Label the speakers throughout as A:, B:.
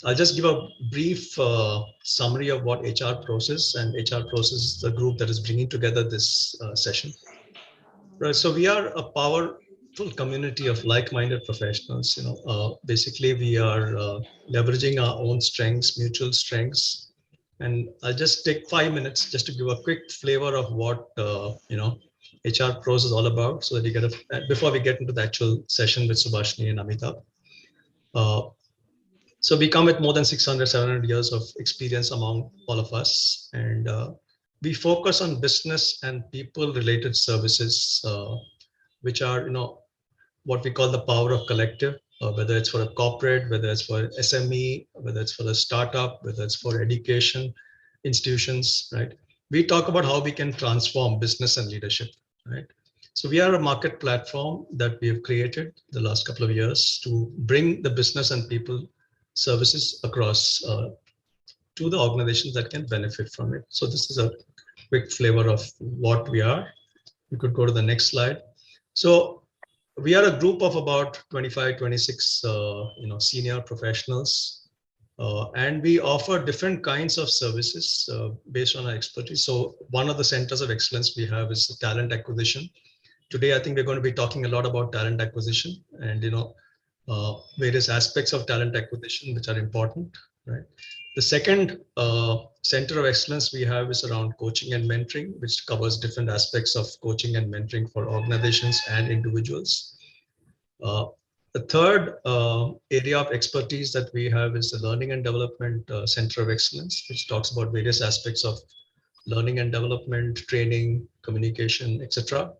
A: I'll just give a brief summary of what HR Process, and HR Process is the group that is bringing together this session. Right, so we are a powerful community of like-minded professionals. Basically, we are leveraging our own strengths, mutual strengths, and I'll just take 5 minutes just to give a quick flavor of what HR Pros is all about, so that you get before we get into the actual session with Subhashini and Amitabh. So we come with more than 600, 700 years of experience among all of us, and we focus on business and people-related services, which are, what we call the power of collective, whether it's for a corporate, whether it's for SME, whether it's for a startup, whether it's for education institutions, right? We talk about how we can transform business and leadership, right? So we are a market platform that we have created the last couple of years to bring the business and people services across to the organizations that can benefit from it. So this is a quick flavor of what we are. We could go to the next slide. So we are a group of about 25, 26 senior professionals, and we offer different kinds of services based on our expertise. So one of the centers of excellence we have is talent acquisition. Today, I think we're going to be talking a lot about talent acquisition and various aspects of talent acquisition which are important, right? The second center of excellence we have is around coaching and mentoring, which covers different aspects of coaching and mentoring for organizations and individuals. The third area of expertise that we have is the learning and development center of excellence, which talks about various aspects of learning and development, training, communication, etc.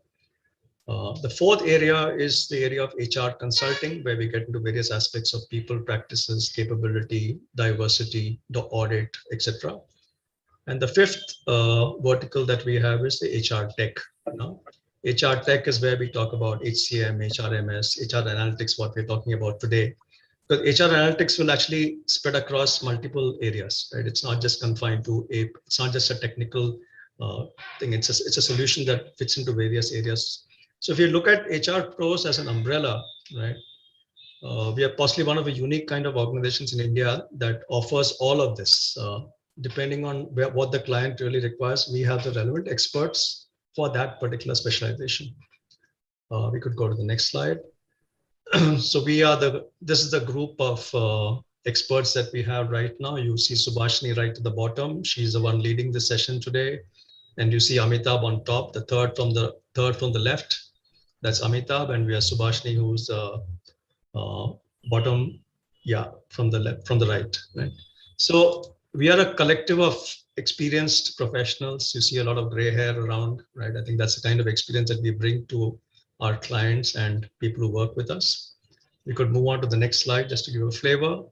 A: The fourth area is the area of HR consulting, where we get into various aspects of people, practices, capability, diversity, the audit, etc. And the fifth vertical that we have is the HR tech. HR tech is where we talk about HCM, HRMS, HR analytics, what we're talking about today. Because HR analytics will actually spread across multiple areas, right? It's not just confined to it's not just a technical thing. It's a solution that fits into various areas. So if you look at HR Pros as an umbrella, right, we are possibly one of the unique kind of organizations in India that offers all of this. Depending on what the client really requires, we have the relevant experts for that particular specialization. We could go to the next slide. So this is the group of experts that we have right now. You see Subhashini right at the bottom. She's the one leading the session today. And you see Amitabh on top, the third from the left. That's Amitabh, and we have Subhashini, who's bottom, from the right, right? So we are a collective of experienced professionals. You see a lot of gray hair around, right? I think that's the kind of experience that we bring to our clients and people who work with us. We could move on to the next slide just to give a flavor.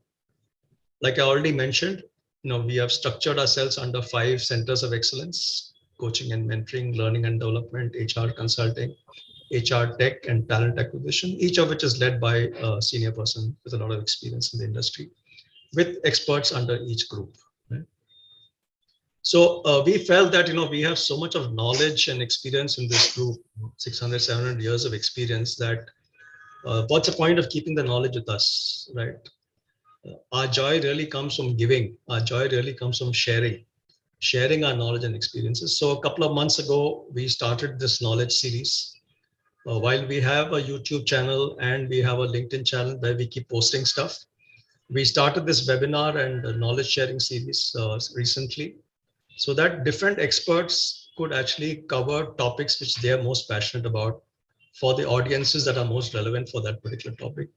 A: Like I already mentioned, we have structured ourselves under 5 centers of excellence: coaching and mentoring, learning and development, HR consulting, HR tech, and talent acquisition, each of which is led by a senior person with a lot of experience in the industry, with experts under each group. Right? So we felt that we have so much of knowledge and experience in this group, 600, 700 years of experience, that what's the point of keeping the knowledge with us, right? Our joy really comes from giving. Our joy really comes from sharing our knowledge and experiences. So a couple of months ago, we started this knowledge series. While we have a YouTube channel and we have a LinkedIn channel where we keep posting stuff, we started this webinar and knowledge sharing series recently, so that different experts could actually cover topics which they are most passionate about for the audiences that are most relevant for that particular topic.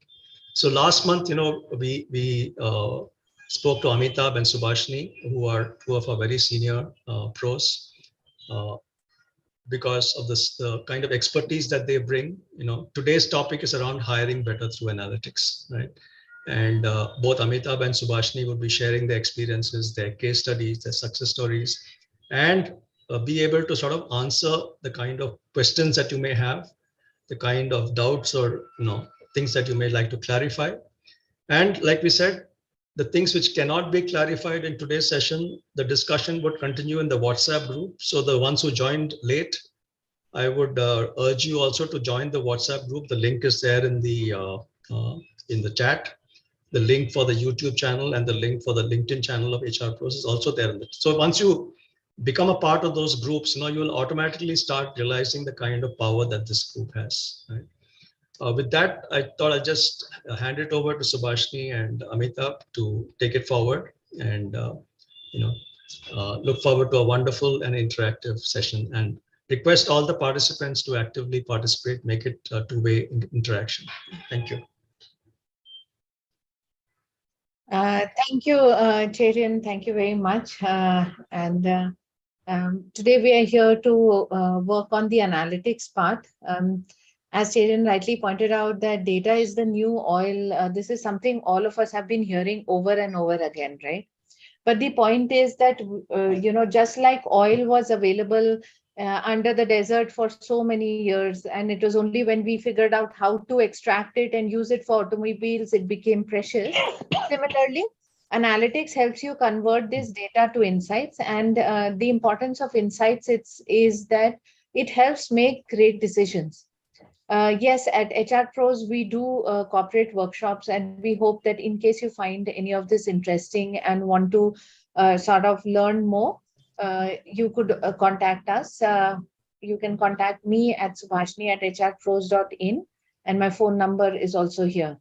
A: So last month, we spoke to Amitabh and Subhashini, who are 2 of our very senior pros. Because of the kind of expertise that they bring. Today's topic is around hiring better through analytics, right? And both Amitabh and Subhashini will be sharing their experiences, their case studies, their success stories, and be able to sort of answer the kind of questions that you may have, the kind of doubts or things that you may like to clarify. And like we said, the things which cannot be clarified in today's session, the discussion would continue in the WhatsApp group. So the ones who joined late, I would urge you also to join the WhatsApp group. The link is there in the chat. The link for the YouTube channel and the link for the LinkedIn channel of HR Pros is also there. So once you become a part of those groups, you will automatically start realizing the kind of power that this group has. Right? With that, I thought I'd just hand it over to Subhashni and Amitabh to take it forward, and you know, look forward to a wonderful and interactive session, and request all the participants to actively participate, make it a two-way interaction. Thank you.
B: Thank you, Cherian. Thank you very much. Today we are here to work on the analytics part. As Cherian rightly pointed out, that data is the new oil. This is something all of us have been hearing over and over again, right? But the point is that, just like oil was available under the desert for so many years, and it was only when we figured out how to extract it and use it for automobiles, it became precious. Similarly, analytics helps you convert this data to insights. And the importance of insights is that it helps make great decisions. Yes, at HR Pros, we do corporate workshops, and we hope that in case you find any of this interesting and want to sort of learn more, you could contact us. You can contact me at Subhashni at hrpros.in, and my phone number is also here.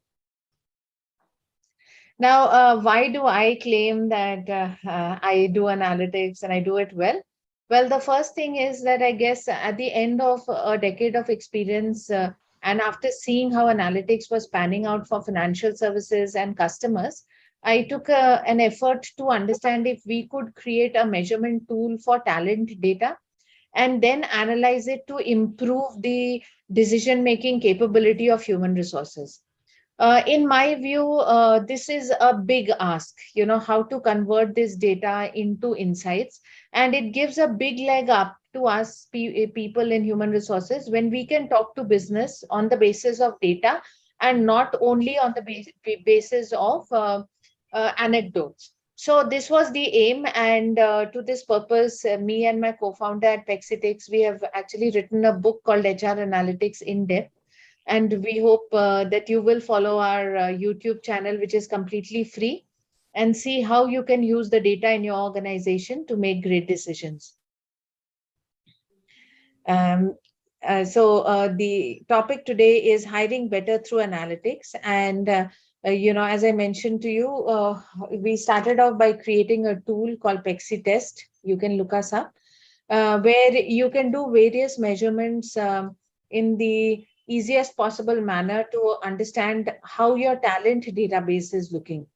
B: Now, why do I claim that I do analytics and I do it well? Well, the first thing is that I guess at the end of a decade of experience, and after seeing how analytics was panning out for financial services and customers, I took an effort to understand if we could create a measurement tool for talent data and then analyze it to improve the decision making capability of human resources. In my view, this is a big ask, how to convert this data into insights. And it gives a big leg up to us people in human resources when we can talk to business on the basis of data and not only on the basis of anecdotes. So this was the aim. And to this purpose, me and my co-founder at Pexitix, we have actually written a book called HR Analytics in Depth, and we hope that you will follow our YouTube channel, which is completely free, and see how you can use the data in your organization to make great decisions. The topic today is hiring better through analytics. And, as I mentioned to you, we started off by creating a tool called Pexi Test. You can look us up, where you can do various measurements in the easiest possible manner to understand how your talent database is looking.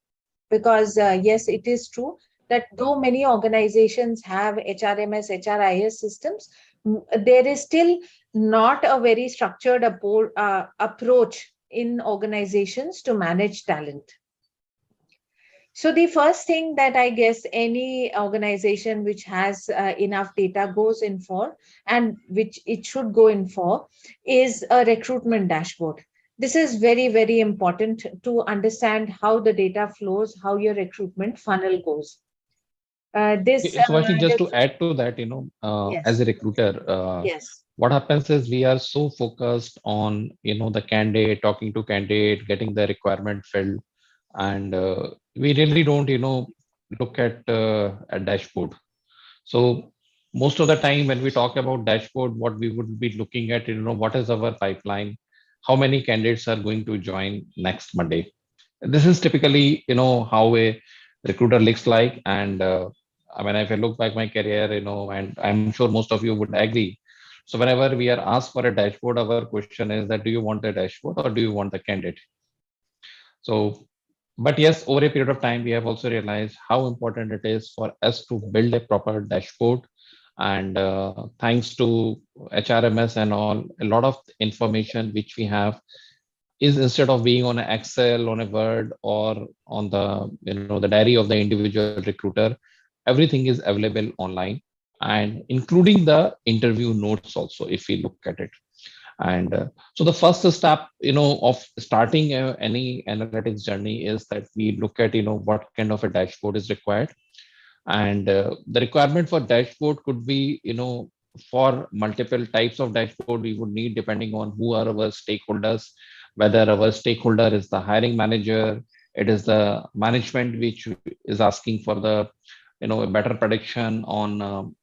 B: Because yes, it is true that though many organizations have HRMS, HRIS systems, there is still not a very structured approach in organizations to manage talent. So the first thing that I guess any organization which has enough data goes in for, and which it should go in for, is a recruitment dashboard. This is very, very important to understand how the data flows, how your recruitment funnel goes.
C: So I think just to add to that, as
B: Yes.
C: a recruiter,
B: Yes.
C: what happens is we are so focused on, the candidate, talking to candidate, getting the requirement filled, and we really don't, look at a dashboard. So most of the time when we talk about dashboard, what we would be looking at, what is our pipeline, how many candidates are going to join next Monday. This is typically, how a recruiter looks like. And I mean, if I look back my career, and I'm sure most of you would agree. So whenever we are asked for a dashboard, our question is that, do you want the dashboard or do you want the candidate? So, but yes, over a period of time, we have also realized how important it is for us to build a proper dashboard. And thanks to HRMS and all, a lot of information which we have is, instead of being on an Excel, on a Word, or on the the diary of the individual recruiter, everything is available online, and including the interview notes also, if we look at it. And so the first step, of starting any analytics journey is that we look at, what kind of a dashboard is required. And the requirement for dashboard could be, for multiple types of dashboard we would need, depending on who are our stakeholders, whether our stakeholder is the hiring manager, It is the management which is asking for the, a better prediction on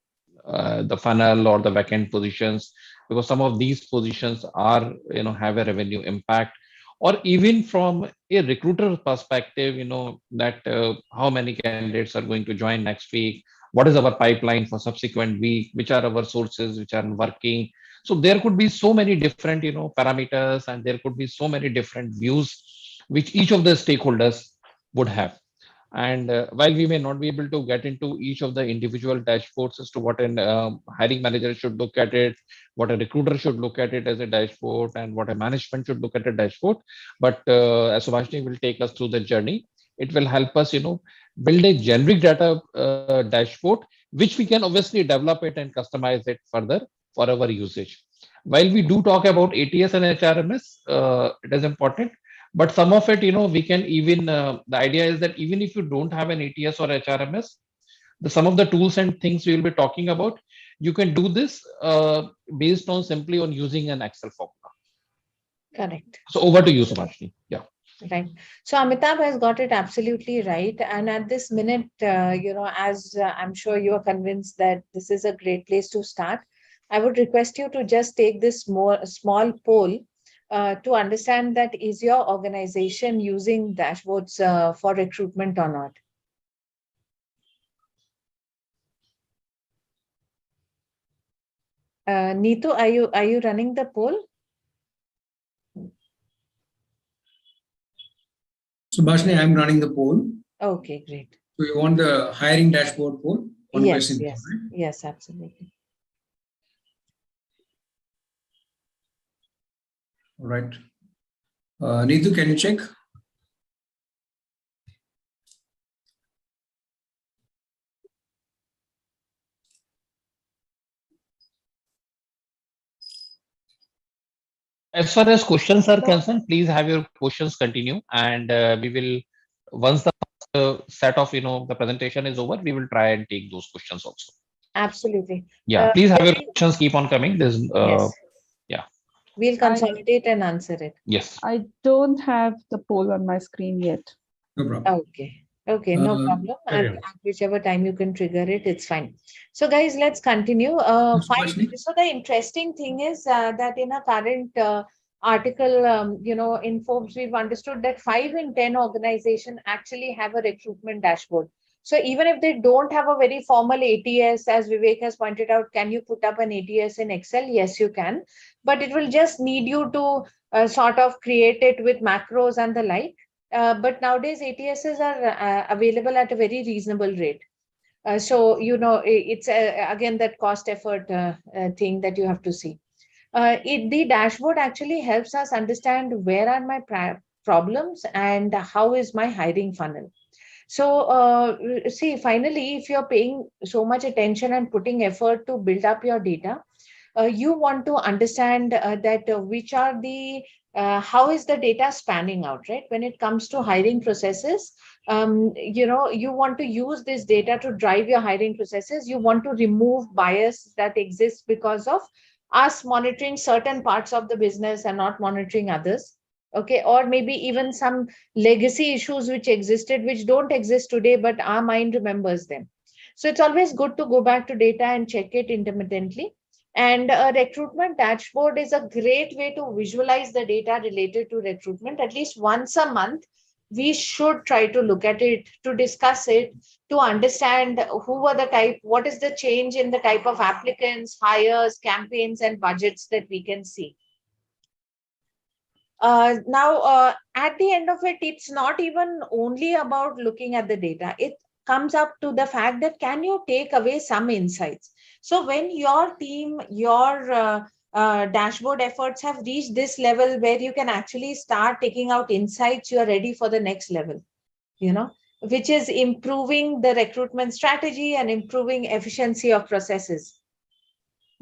C: the funnel or the backend positions, because some of these positions are, have a revenue impact. Or even from a recruiter perspective, that how many candidates are going to join next week, what is our pipeline for subsequent week, which are our sources which are working. So there could be so many different, parameters, and there could be so many different views which each of the stakeholders would have. And while we may not be able to get into each of the individual dashboards as to what an hiring manager should look at it, what a recruiter should look at it as a dashboard, and what a management should look at a dashboard, but as Subhashini will take us through the journey, it will help us, build a generic data dashboard, which we can obviously develop it and customize it further for our usage. While we do talk about ATS and HRMS, it is important, but some of it, we can even the idea is that even if you don't have an ATS or HRMS, some of the tools and things we will be talking about, you can do this based on simply on using an Excel formula.
B: Correct.
C: So over to you, Subhashini. Yeah.
B: Right. So Amitabh has got it absolutely right. And at this minute, as I'm sure you are convinced that this is a great place to start, I would request you to just take this more small poll to understand that is your organization using dashboards for recruitment or not? Neetu, are you running the poll?
D: Subhashini, I'm running the poll.
B: Okay, great.
D: So you want the hiring dashboard poll?
B: Yes, yes, yes, absolutely.
D: All right. Neetu, can you check?
C: As far as questions are concerned, please have your questions continue, and we will, once the set of the presentation is over, we will try and take those questions also.
B: Absolutely.
C: Yeah, please have your questions keep on coming. There's
B: yes.
C: Yeah.
B: We'll consolidate and answer it.
C: Yes.
E: I don't have the poll on my screen yet.
D: No problem.
B: Okay. Okay, no problem. At whichever time you can trigger it, it's fine. So, guys, let's continue. So the interesting thing is that in a current article, in Forbes, we've understood that 5 in 10 organizations actually have a recruitment dashboard. So even if they don't have a very formal ATS, as Vivek has pointed out, can you put up an ATS in Excel? Yes, you can. But it will just need you to sort of create it with macros and the like. But nowadays ATSs are available at a very reasonable rate. So, it's again that cost effort thing that you have to see. The dashboard actually helps us understand where are my problems and how is my hiring funnel. So, see, finally, if you're paying so much attention and putting effort to build up your data, you want to understand that which are the how is the data spanning out, right? When it comes to hiring processes, you want to use this data to drive your hiring processes. You want to remove bias that exists because of us monitoring certain parts of the business and not monitoring others. Okay, or maybe even some legacy issues which existed, which don't exist today, but our mind remembers them. So it's always good to go back to data and check it intermittently. And a recruitment dashboard is a great way to visualize the data related to recruitment. At least once a month, we should try to look at it, to discuss it, to understand who were the type, what is the change in the type of applicants, hires, campaigns, and budgets that we can see. Now, at the end of it, it's not even only about looking at the data. It comes up to the fact that can you take away some insights? So when your team, your dashboard efforts have reached this level where you can actually start taking out insights, you are ready for the next level, which is improving the recruitment strategy and improving efficiency of processes.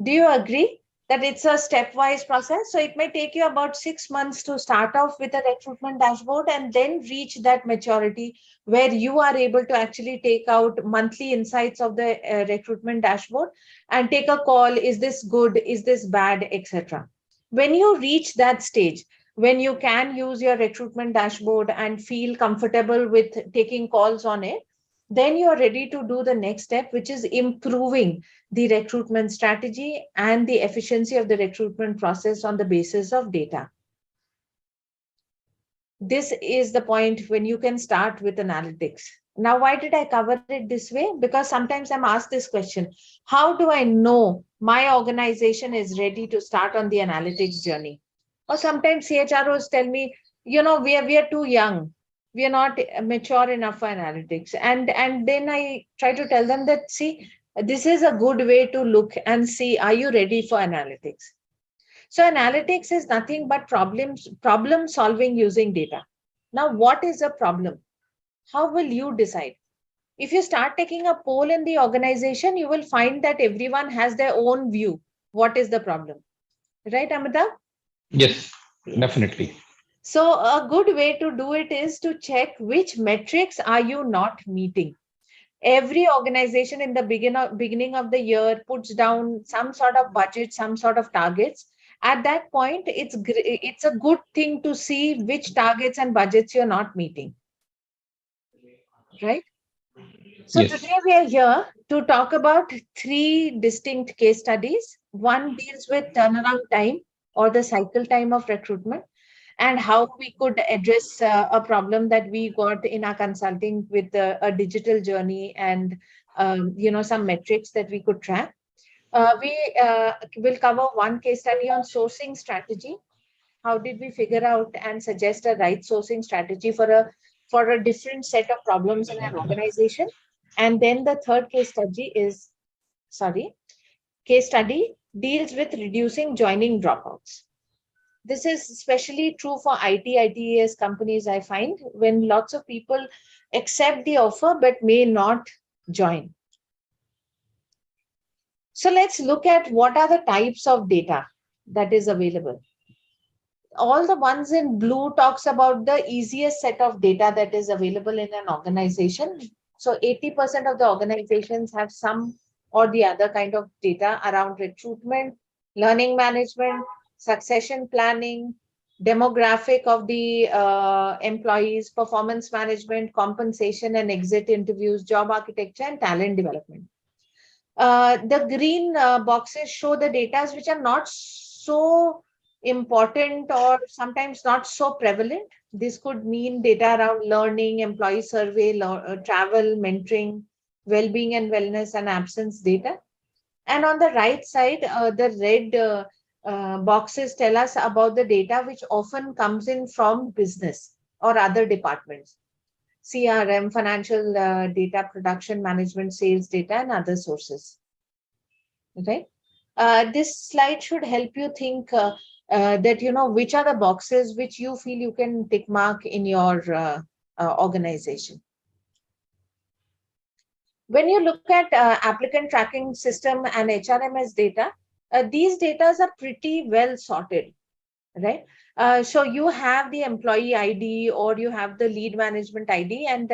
B: Do you agree that it's a stepwise process? So it may take you about 6 months to start off with a recruitment dashboard and then reach that maturity where you are able to actually take out monthly insights of the recruitment dashboard and take a call. Is this good? Is this bad? Etc. When you reach that stage, when you can use your recruitment dashboard and feel comfortable with taking calls on it, then you're ready to do the next step, which is improving the recruitment strategy and the efficiency of the recruitment process on the basis of data. This is the point when you can start with analytics. Now, why did I cover it this way? Because sometimes I'm asked this question: how do I know my organization is ready to start on the analytics journey? Or sometimes CHROs tell me, we are too young. We are not mature enough for analytics. And then I try to tell them that, see, this is a good way to look and see, are you ready for analytics? So analytics is nothing but problem solving using data. Now, what is a problem? How will you decide? If you start taking a poll in the organization, you will find that everyone has their own view. What is the problem? Right, Amita?
C: Yes,
B: Yes.
C: definitely.
B: So a good way to do it is to check which metrics are you not meeting. Every organization in the beginning of the year puts down some sort of budget, some sort of targets. At that point, it's a good thing to see which targets and budgets you're not meeting, right? So
C: Yes.
B: today we are here to talk about three distinct case studies. One deals with turnaround time or the cycle time of recruitment, and how we could address a problem that we got in our consulting with a digital journey and some metrics that we could track. We will cover one case study on sourcing strategy. How did we figure out and suggest a right sourcing strategy for a different set of problems in an organization? And then the third case study deals with reducing joining dropouts. This is especially true for ITES companies, I find, when lots of people accept the offer but may not join. So let's look at what are the types of data that is available. All the ones in blue talks about the easiest set of data that is available in an organization. So 80% of the organizations have some or the other kind of data around recruitment, learning management, succession planning, demographic of the employees, performance management, compensation and exit interviews, job architecture, and talent development. The green boxes show the data which are not so important or sometimes not so prevalent. This could mean data around learning, employee survey, travel, mentoring, well-being and wellness, and absence data. And on the right side, the red boxes tell us about the data which often comes in from business or other departments: CRM, financial data, production management, sales data, and other sources. Okay. This slide should help you think that, which are the boxes which you feel you can tick mark in your organization. When you look at applicant tracking system and HRMS data, these data are pretty well sorted, right? So you have the employee ID or you have the lead management ID, and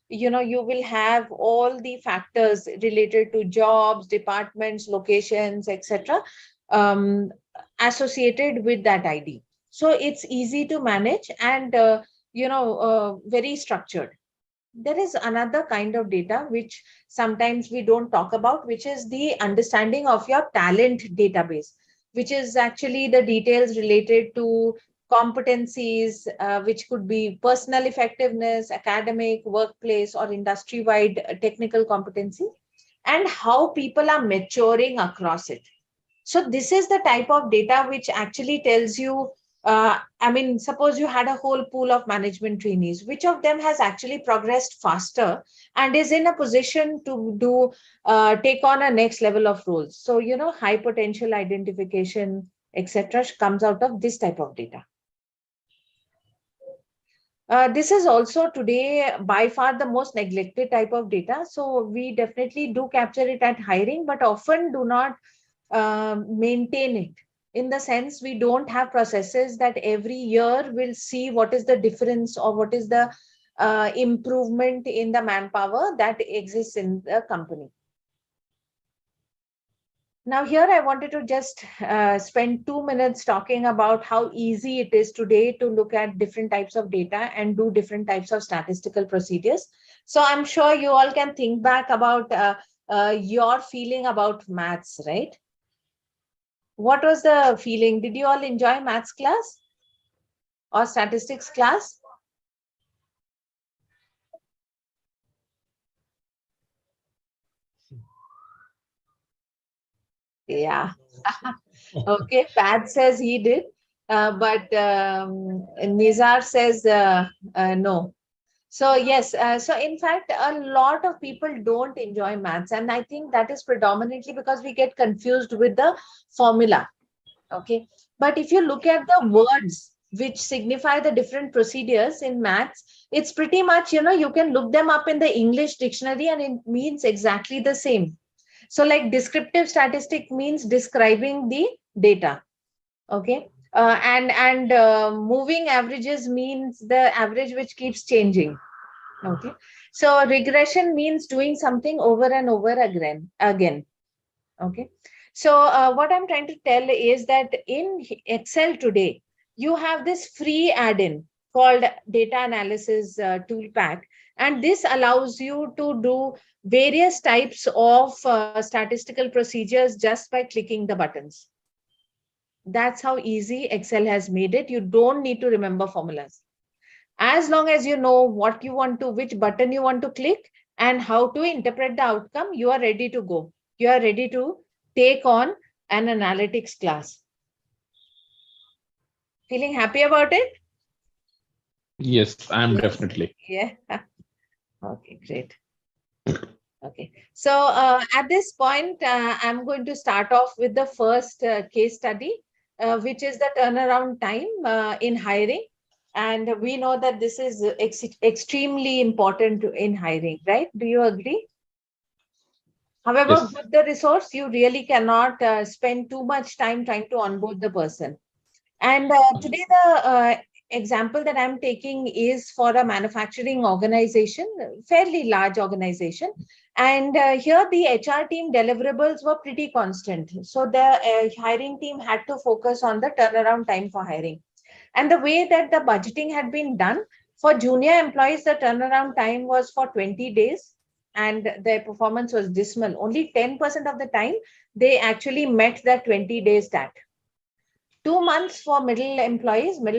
B: you will have all the factors related to jobs, departments, locations, etc., associated with that ID. So it's easy to manage and very structured. There is another kind of data which sometimes we don't talk about, which is the understanding of your talent database, which is actually the details related to competencies, which could be personal effectiveness, academic, workplace, or industry-wide technical competencies, and how people are maturing across it. So this is the type of data which actually tells you, suppose you had a whole pool of management trainees, which of them has actually progressed faster and is in a position to take on a next level of roles. So, high potential identification, etc., comes out of this type of data. This is also today by far the most neglected type of data. So we definitely do capture it at hiring, but often do not maintain it, in the sense we don't have processes that every year will see what is the difference or what is the improvement in the manpower that exists in the company. Now, here I wanted to just spend 2 minutes talking about how easy it is today to look at different types of data and do different types of statistical procedures. So I'm sure you all can think back about your feeling about maths, right? What was the feeling? Did you all enjoy maths class or statistics class? Yeah. Okay, Pat says he did, but Nizar says no. So yes, so in fact, a lot of people don't enjoy maths, and I think that is predominantly because we get confused with the formula. Okay, but if you look at the words which signify the different procedures in maths, it's pretty much, you can look them up in the English dictionary and it means exactly the same. So like descriptive statistic means describing the data. Okay. And moving averages means the average which keeps changing. Okay. So regression means doing something over and over again. Okay. So what I'm trying to tell is that in Excel today, you have this free add-in called data analysis tool pack. And this allows you to do various types of statistical procedures just by clicking the buttons. That's how easy Excel has made it. You don't need to remember formulas. As long as you know what you want to, which button you want to click, and how to interpret the outcome, you are ready to go. You are ready to take on an analytics class. Feeling happy about it?
C: Yes, I'm
B: Yes.
C: definitely.
B: Yeah. Okay, great. Okay. So at this point, I'm going to start off with the first case study, which is the turnaround time in hiring. And we know that this is extremely important in hiring, right? Do you agree? However
C: Yes.
B: good the resource, you really cannot spend too much time trying to onboard the person. And today, the example that I'm taking is for a manufacturing organization, fairly large organization. And here, the HR team deliverables were pretty constant. So the hiring team had to focus on the turnaround time for hiring. And the way that the budgeting had been done for junior employees, the turnaround time was for 20 days. And their performance was dismal. Only 10% of the time they actually met that 20 days stat. 2 months for middle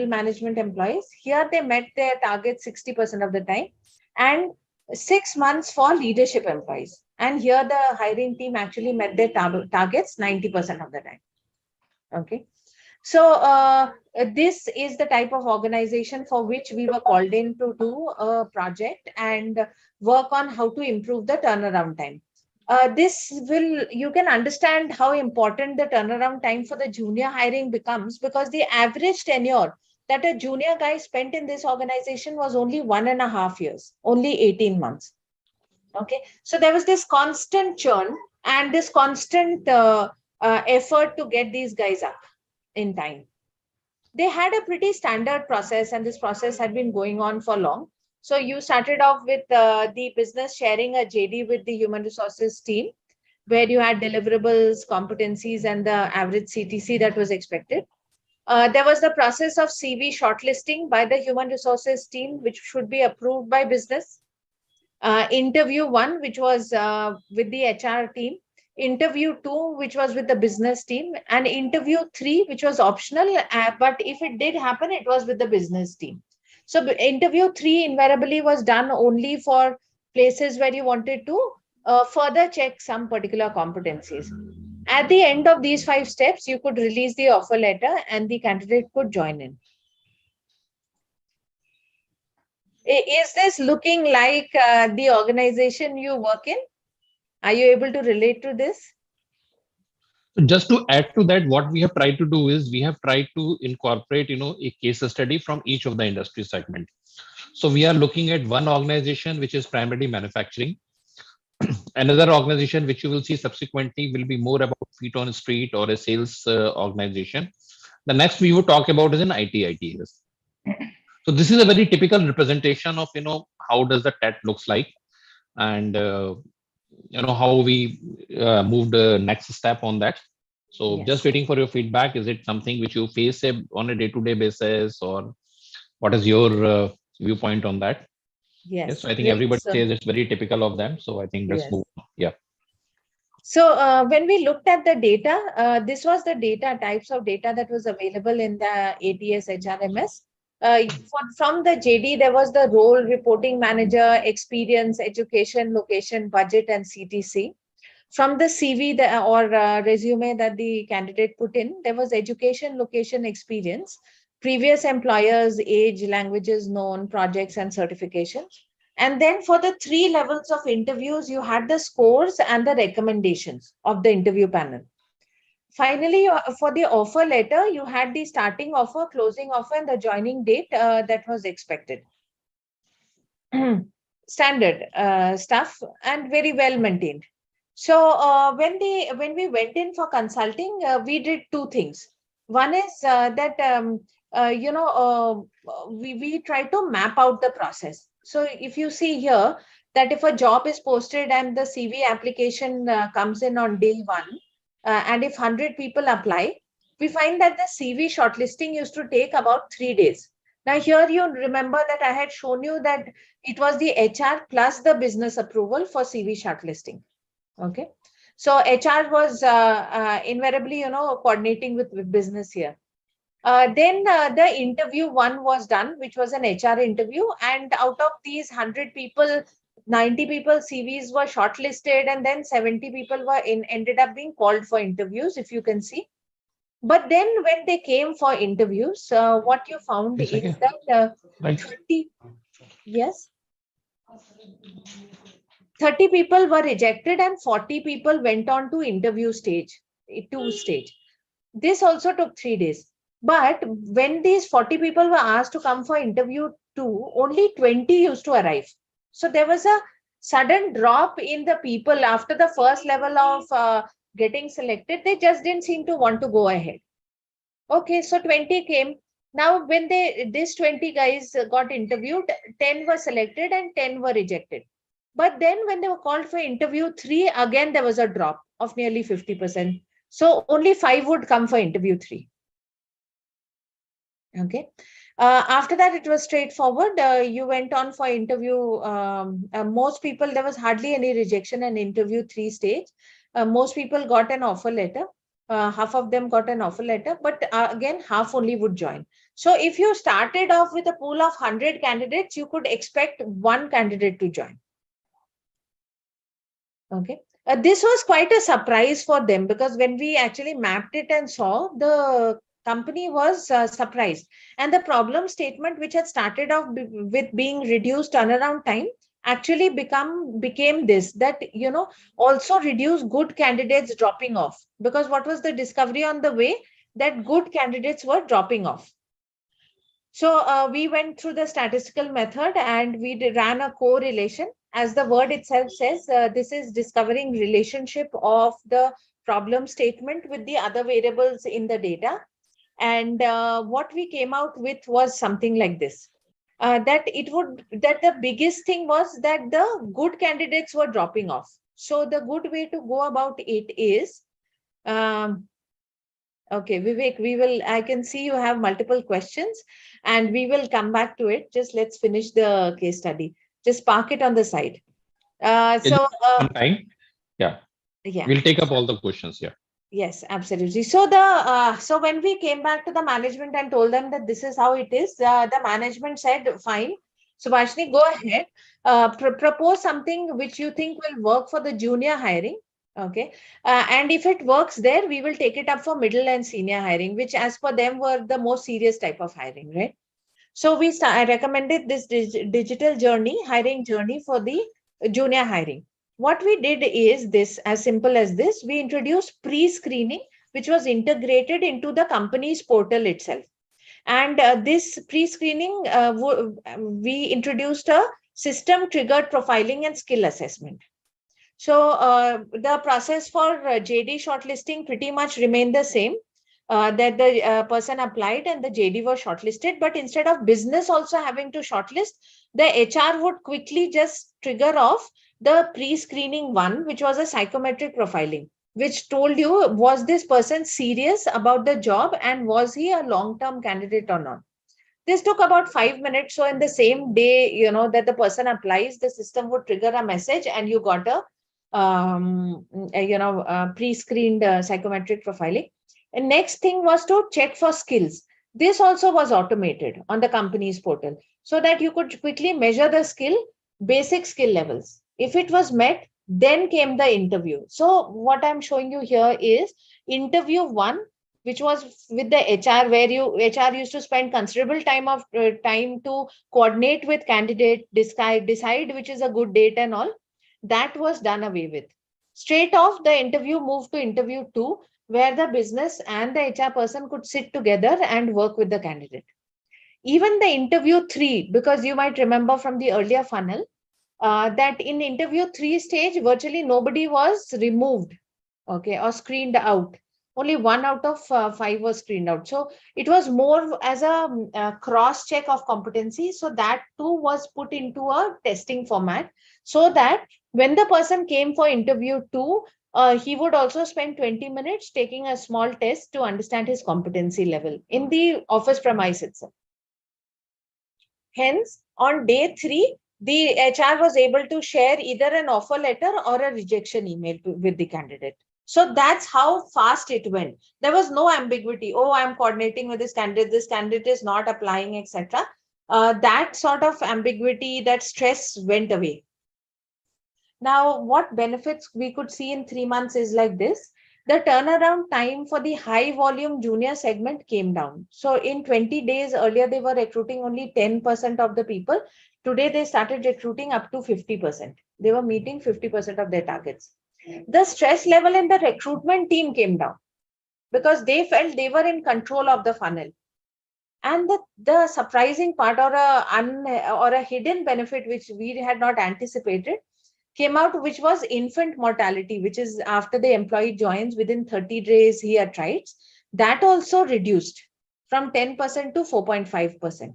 B: management employees. Here they met their target 60% of the time, and 6 months for leadership employees. And here the hiring team actually met their targets 90% of the time. Okay. So this is the type of organization for which we were called in to do a project and work on how to improve the turnaround time. You can understand how important the turnaround time for the junior hiring becomes, because the average tenure that a junior guy spent in this organization was only 1.5 years, only 18 months. Okay. So there was this constant churn and this constant effort to get these guys up in time. They had a pretty standard process, and this process had been going on for long. So you started off with the business sharing a JD with the human resources team, where you had deliverables, competencies, and the average CTC that was expected. There was the process of CV shortlisting by the human resources team, which should be approved by business. Interview one, which was with the HR team, interview two, which was with the business team, and interview three, which was optional, but if it did happen, it was with the business team. So interview three invariably was done only for places where you wanted to further check some particular competencies. At the end of these 5 steps, you could release the offer letter and the candidate could join in. Is this looking like the organization you work in? Are you able to relate to this?
C: So just to add to that, what we have tried to do is we have tried to incorporate, a case study from each of the industry segment. So we are looking at one organization which is primarily manufacturing. Another organization which you will see subsequently will be more about feet on the street or a sales organization. The next we would talk about is an ITS. So this is a very typical representation of how does the TET looks like, and how we moved next step on that. So
B: Yes.
C: just waiting for your feedback. Is it something which you face on a day-to-day basis, or what is your viewpoint on that? Yes,
B: Yes.
C: so I think
B: Great.
C: everybody
B: So,
C: says it's very typical of them. So I think let's
B: yes.
C: move on. Yeah.
B: So when we looked at the data, this was the data types of data that was available in the ATS HRMS. From the JD, there was the role, reporting manager, experience, education, location, budget, and CTC. From the CV or resume that the candidate put in, there was education, location, experience, previous employers, age, languages known, projects, and certifications. And then for the 3 levels of interviews, you had the scores and the recommendations of the interview panel. Finally, for the offer letter, you had the starting offer, closing offer, and the joining date that was expected. Standard stuff and very well maintained. So when we went in for consulting, we did 2 things. One is that we try to map out the process. So if you see here that if a job is posted and the CV application comes in on day 1, and if 100 people apply, we find that the CV shortlisting used to take about 3 days. Now here you remember that I had shown you that it was the HR plus the business approval for CV shortlisting. Okay. So HR was invariably, coordinating with business here. Then the interview 1 was done, which was an HR interview. And out of these 100 people, 90 people CVs were shortlisted, and then 70 people ended up being called for interviews, if you can see. But then when they came for interviews, what you found
C: Yes,
B: is that
C: right.
B: 30, yes, 30 people were rejected and 40 people went on to interview stage, 2 stage. This also took 3 days. But when these 40 people were asked to come for interview 2, only 20 used to arrive. So there was a sudden drop in the people after the first level of getting selected. They just didn't seem to want to go ahead. Okay, so 20 came. Now, when this 20 guys got interviewed, 10 were selected and 10 were rejected. But then when they were called for interview 3, again, there was a drop of nearly 50%. So only 5 would come for interview 3. Okay. After that, it was straightforward. You went on for interview. Most people, there was hardly any rejection in interview 3 stage. Most people got an offer letter. Half of them got an offer letter, but again, half only would join. So if you started off with a pool of 100 candidates, you could expect 1 candidate to join. Okay. This was quite a surprise for them, because when we actually mapped it and saw, the company was surprised. And the problem statement, which had started off with being reduced turnaround time, actually became this, that also reduce good candidates dropping off, because what was the discovery on the way? That good candidates were dropping off. So we went through the statistical method and we ran a correlation. As the word itself says, this is discovering relationship of the problem statement with the other variables in the data. And what we came out with was something like this. That the biggest thing was that the good candidates were dropping off. So the good way to go about it is, okay, Vivek, I can see you have multiple questions and we will come back to it. Just let's finish the case study. Just park it on the side.
C: Yeah, just some time. Yeah.
B: Yeah.
C: We'll take up all the questions. Yeah.
B: Yes, absolutely. So so when we came back to the management and told them that this is how it is, the management said, fine, Subhashini, go ahead, propose something which you think will work for the junior hiring. Okay. And if it works there, we will take it up for middle and senior hiring, which as per them were the most serious type of hiring, right? So I recommended this digital hiring journey for the junior hiring. What we did is this, as simple as this, we introduced pre-screening, which was integrated into the company's portal itself. And this pre-screening, we introduced a system triggered profiling and skill assessment. So the process for JD shortlisting pretty much remained the same. That the person applied and the JD was shortlisted, but instead of business also having to shortlist, the HR would quickly just trigger off the pre-screening one, which was a psychometric profiling, which told you was this person serious about the job and was he a long-term candidate or not. This took about 5 minutes. So in the same day, that the person applies, the system would trigger a message and you got a pre-screened psychometric profiling. And next thing was to check for skills. This also was automated on the company's portal so that you could quickly measure the skill, basic skill levels. If it was met, then came the interview. So what I'm showing you here is interview one, which was with the HR, where HR used to spend considerable time to coordinate with candidate, decide which is a good date and all. That was done away with. Straight off, the interview moved to interview two, where the business and the HR person could sit together and work with the candidate. Even the interview three, because you might remember from the earlier funnel, that in interview three stage, virtually nobody was removed, okay, or screened out. Only 1 out of 5 was screened out. So it was more as a cross check of competency. So that too was put into a testing format so that when the person came for interview two, he would also spend 20 minutes taking a small test to understand his competency level in the office premise itself. Hence, on day three, the HR was able to share either an offer letter or a rejection email with the candidate. So that's how fast it went. There was no ambiguity. Oh, I'm coordinating with this candidate is not applying, etc. That sort of ambiguity, that stress went away. Now, what benefits we could see in 3 months is like this. The turnaround time for the high volume junior segment came down. So in 20 days earlier, they were recruiting only 10% of the people. Today, they started recruiting up to 50%. They were meeting 50% of their targets. The stress level in the recruitment team came down because they felt they were in control of the funnel. And the surprising part or a hidden benefit which we had not anticipated came out, which was infant mortality, which is after the employee joins within 30 days he attrites. That also reduced from 10% to 4.5%.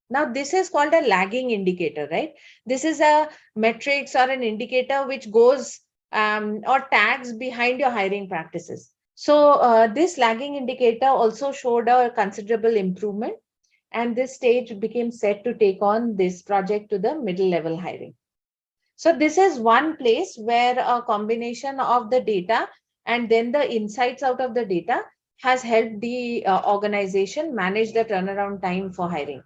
B: Now, this is called a lagging indicator, right? This is a metrics or an indicator which goes or tags behind your hiring practices. So this lagging indicator also showed a considerable improvement, and this stage became set to take on this project to the middle level hiring. So this is one place where a combination of the data and then the insights out of the data has helped the organization manage the turnaround time for hiring.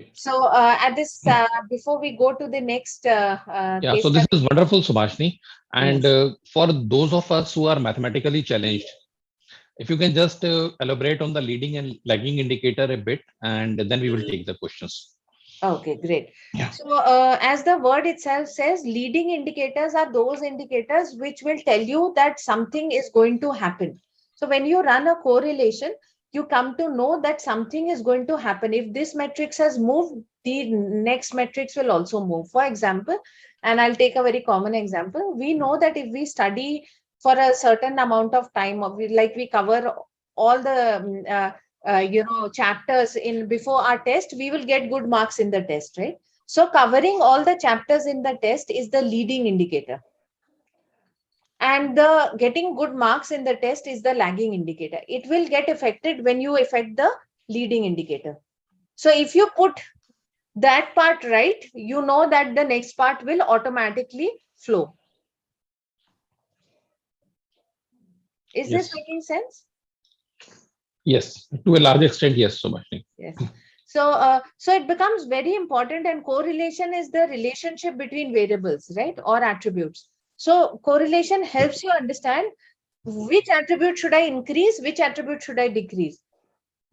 C: Okay.
B: So at this, before we go to the next
C: Yeah,
B: case
C: so this is
B: study.
C: wonderful, Subhashni. And
B: Yes.
C: for those of us who are mathematically challenged, if you can just elaborate on the leading and lagging indicator a bit, and then we will take the questions.
B: Okay, great.
C: Yeah.
B: So as the word itself says, leading indicators are those indicators which will tell you that something is going to happen. So when you run a correlation, you come to know that something is going to happen. If this matrix has moved, the next matrix will also move. For example, and I'll take a very common example. We know that if we study for a certain amount of time, or we cover all the chapters in before our test, we will get good marks in the test, right? So covering all the chapters in the test is the leading indicator, and the getting good marks in the test is the lagging indicator. It will get affected when you affect the leading indicator. So if you put that part right, you know that the next part will automatically flow. Is this
C: Yes.
B: making sense?
C: Yes. To a large extent, yes, Subhashni.
B: Yes. So it becomes very important, and correlation is the relationship between variables, right, or attributes. So correlation helps you understand which attribute should I increase, which attribute should I decrease,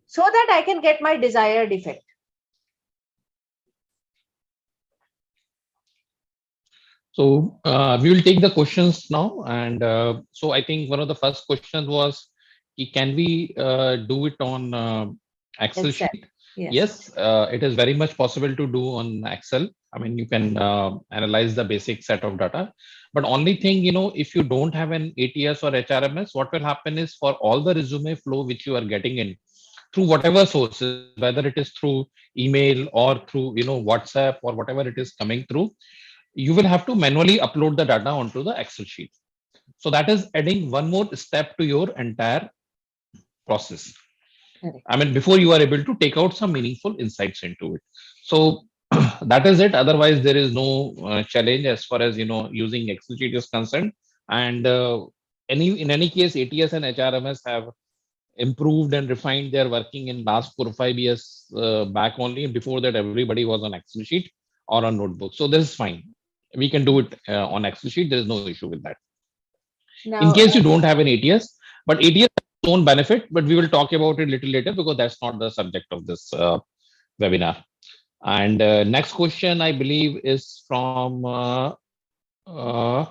B: so that I can get my desired effect.
C: So we will take the questions now. And so I think one of the first questions was, can we do it on Excel
B: Excel.
C: sheet?
B: Yes.
C: Yes, it is very much possible to do on Excel. I mean, you can analyze the basic set of data. But only thing, if you don't have an ATS or HRMS, what will happen is for all the resume flow which you are getting in through whatever sources, whether it is through email or through, WhatsApp or whatever it is coming through, you will have to manually upload the data onto the Excel sheet. So that is adding one more step to your entire process.
B: Correct.
C: I mean, before you are able to take out some meaningful insights into it. So that is it. Otherwise, there is no challenge as far as using Excel sheet is concerned. And in any case, ATS and HRMS have improved and refined their working in last 4 or 5 years back only. Before that, everybody was on Excel sheet or on notebook. So this is fine. We can do it on Excel sheet. There is no issue with that. In
B: Now,
C: case you don't have an ATS, but ATS has its own benefit, but we will talk about it a little later because that's not the subject of this webinar. And next question, I believe, is from uh,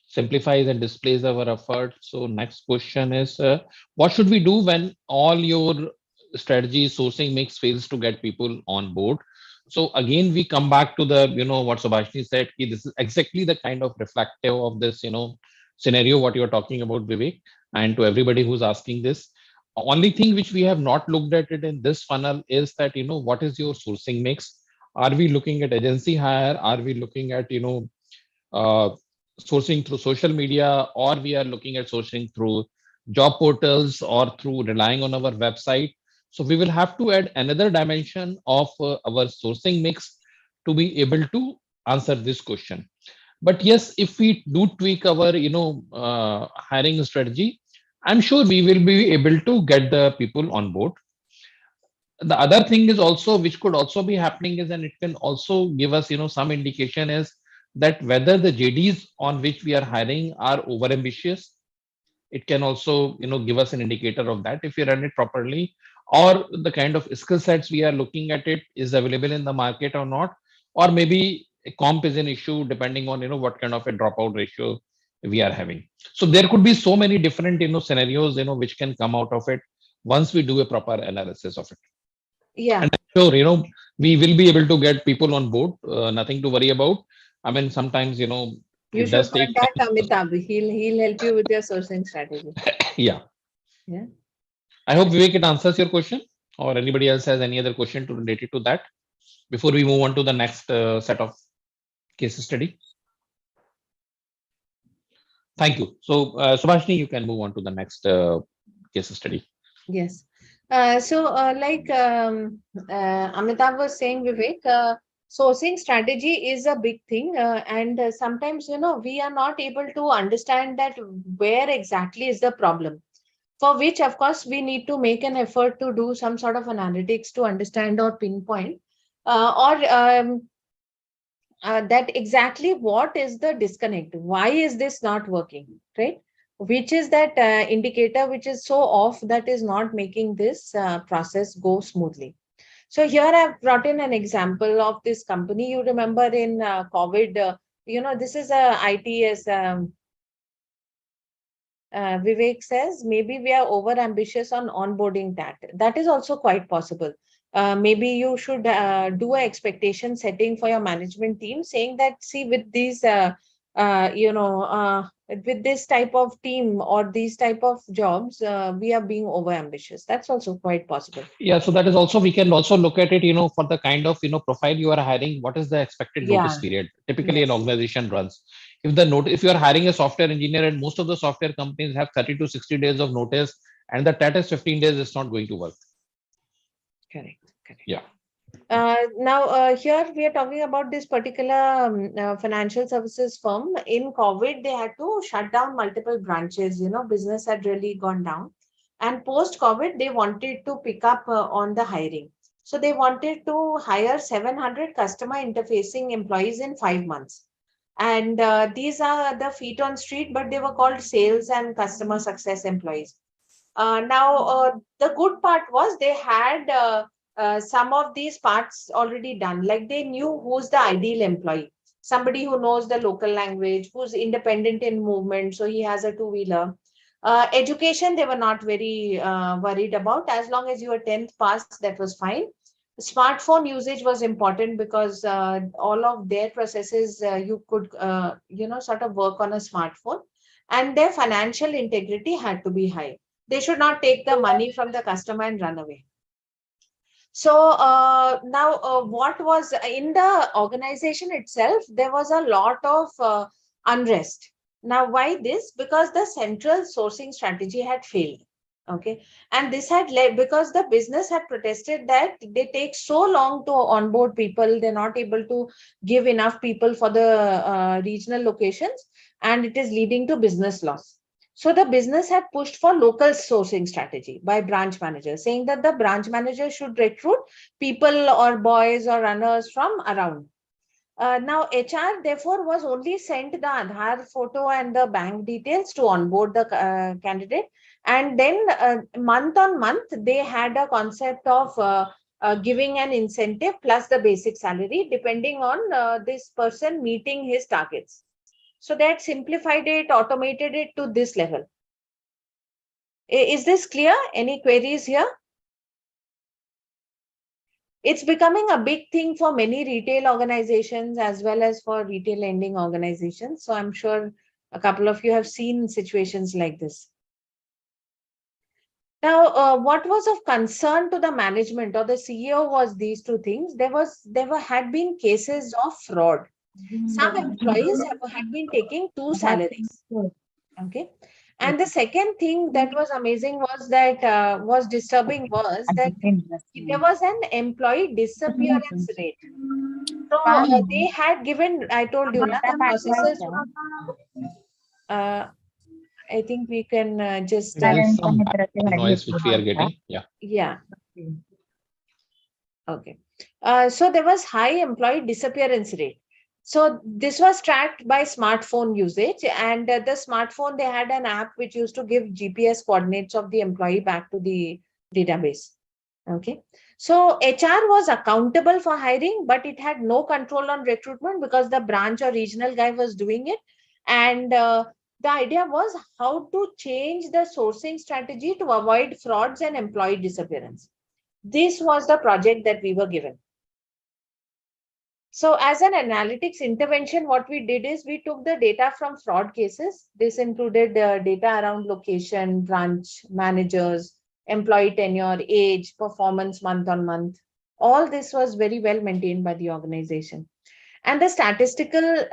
C: simplifies and displays our effort. So next question is, what should we do when all your strategy sourcing mix fails to get people on board? So again, we come back to the, what Subhashini said, this is exactly the kind of reflective of this, scenario, what you're talking about, Vivek, and to everybody who's asking this. Only thing which we have not looked at it in this funnel is that, what is your sourcing mix? Are we looking at agency hire? Are we looking at, uh, sourcing through social media, or we are looking at sourcing through job portals or through relying on our website? So we will have to add another dimension of our sourcing mix to be able to answer this question. But yes, if we do tweak our hiring strategy, I'm sure we will be able to get the people on board. The other thing is also, which could also be happening is, and it can also give us some indication, is that whether the JDs on which we are hiring are over ambitious. It can also give us an indicator of that if you run it properly, or the kind of skill sets we are looking at it is available in the market or not, or maybe a comp is an issue depending on what kind of a dropout ratio we are having. So there could be so many different scenarios which can come out of it once we do a proper analysis of it.
B: yeah,
C: And sure, we will be able to get people on board. Nothing to worry about. I mean, sometimes,
B: you
C: it
B: should
C: does take
B: contact
C: time.
B: Amitabh. He'll help you with your sourcing strategy.
C: Yeah.
B: Yeah.
C: I hope, Vivek, it answers your question, or anybody else has any other question to related to that before we move on to the next set of case study. Thank you. So, Subhashini, you can move on to the next case study.
B: Yes. Like Amitabh was saying, Vivek, sourcing strategy is a big thing. And sometimes, we are not able to understand that where exactly is the problem. For which, of course, we need to make an effort to do some sort of analytics to understand or pinpoint. Or that exactly what is the disconnect, why is this not working, right? Which is that indicator which is so off that is not making this process go smoothly. So here I've brought in an example of this company. You remember in COVID, this is a its Vivek says maybe we are over ambitious on onboarding that. That is also quite possible. Maybe you should do a expectation setting for your management team, saying that, see, with these, with this type of team or these type of jobs, we are being over ambitious. That's also quite possible.
C: Yeah, so that is also, we can also look at it, for the kind of, profile you are hiring, what is the expected notice
B: Yeah.
C: period typically an
B: Yes.
C: organization runs. If you are hiring a software engineer, and most of the software companies have 30 to 60 days of notice, and the TAT is 15 days, it's not going to work.
B: Correct. Correct.
C: Yeah.
B: Now, here we are talking about this particular financial services firm. In COVID, they had to shut down multiple branches. Business had really gone down. And post-COVID, they wanted to pick up on the hiring. So they wanted to hire 700 customer interfacing employees in 5 months. And these are the feet on street, but they were called sales and customer success employees. The good part was they had some of these parts already done. Like they knew who's the ideal employee, somebody who knows the local language, who's independent in movement. So he has a two-wheeler. Education, they were not very worried about. As long as you were 10th pass, that was fine. Smartphone usage was important because all of their processes you could, sort of work on a smartphone, and their financial integrity had to be high. They should not take the money from the customer and run away. So now what was in the organization itself, there was a lot of unrest. Now, why this? Because the central sourcing strategy had failed. Okay. And this had led because the business had protested that they take so long to onboard people, they're not able to give enough people for the regional locations, and it is leading to business loss. So the business had pushed for local sourcing strategy by branch managers, saying that the branch manager should recruit people or boys or runners from around. Now, HR therefore was only sent the Aadhaar photo and the bank details to onboard the candidate. And then month on month, they had a concept of giving an incentive plus the basic salary, depending on this person meeting his targets. So they had simplified it, automated it to this level. Is this clear? Any queries here? It's becoming a big thing for many retail organizations as well as for retail lending organizations. So I'm sure a couple of you have seen situations like this. Now, what was of concern to the management or the CEO was these two things. There had been cases of fraud. Some employees had been taking two salaries. Okay. And the second thing that was amazing was that was disturbing was that there was an employee disappearance rate. So they had given, I told you, na, the processes. I think we can just.
C: There's some background noise which we are getting. Yeah.
B: Yeah. Okay. So there was high employee disappearance rate. So this was tracked by smartphone usage, and the smartphone, they had an app which used to give GPS coordinates of the employee back to the database. Okay. So HR was accountable for hiring, but it had no control on recruitment because the branch or regional guy was doing it. And the idea was how to change the sourcing strategy to avoid frauds and employee disappearance. This was the project that we were given. So as an analytics intervention, what we did is we took the data from fraud cases. This included data around location, branch, managers, employee tenure, age, performance month on month. All this was very well maintained by the organization. And the statistical,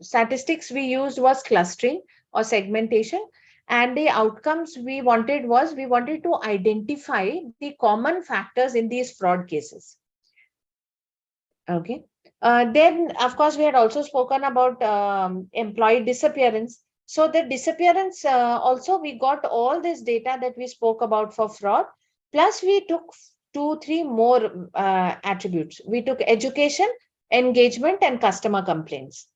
B: statistics we used was clustering or segmentation. And the outcomes we wanted was we wanted to identify the common factors in these fraud cases. Okay. Then, of course, we had also spoken about employee disappearance. So the disappearance, also we got all this data that we spoke about for fraud. Plus, we took 2-3 more attributes. We took education, engagement, and customer complaints.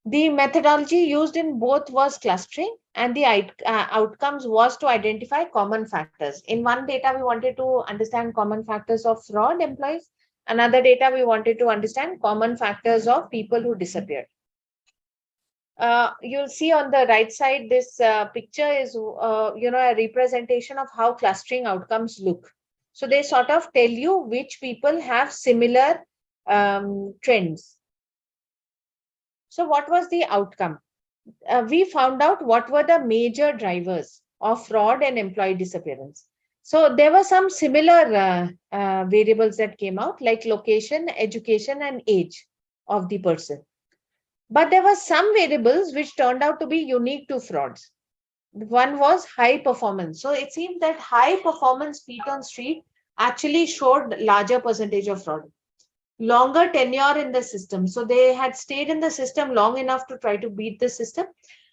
B: The methodology used in both was clustering, and the outcomes was to identify common factors. In one data, we wanted to understand common factors of fraud employees. Another data, we wanted to understand common factors of people who disappeared. You'll see on the right side, this picture is, a representation of how clustering outcomes look. So they sort of tell you which people have similar trends. So what was the outcome? We found out what were the major drivers of fraud and employee disappearance. So there were some similar variables that came out, like location, education, and age of the person. But there were some variables which turned out to be unique to frauds. One was high performance. So it seemed that high performance feet on street actually showed larger percentage of fraud. Longer tenure in the system. So they had stayed in the system long enough to try to beat the system.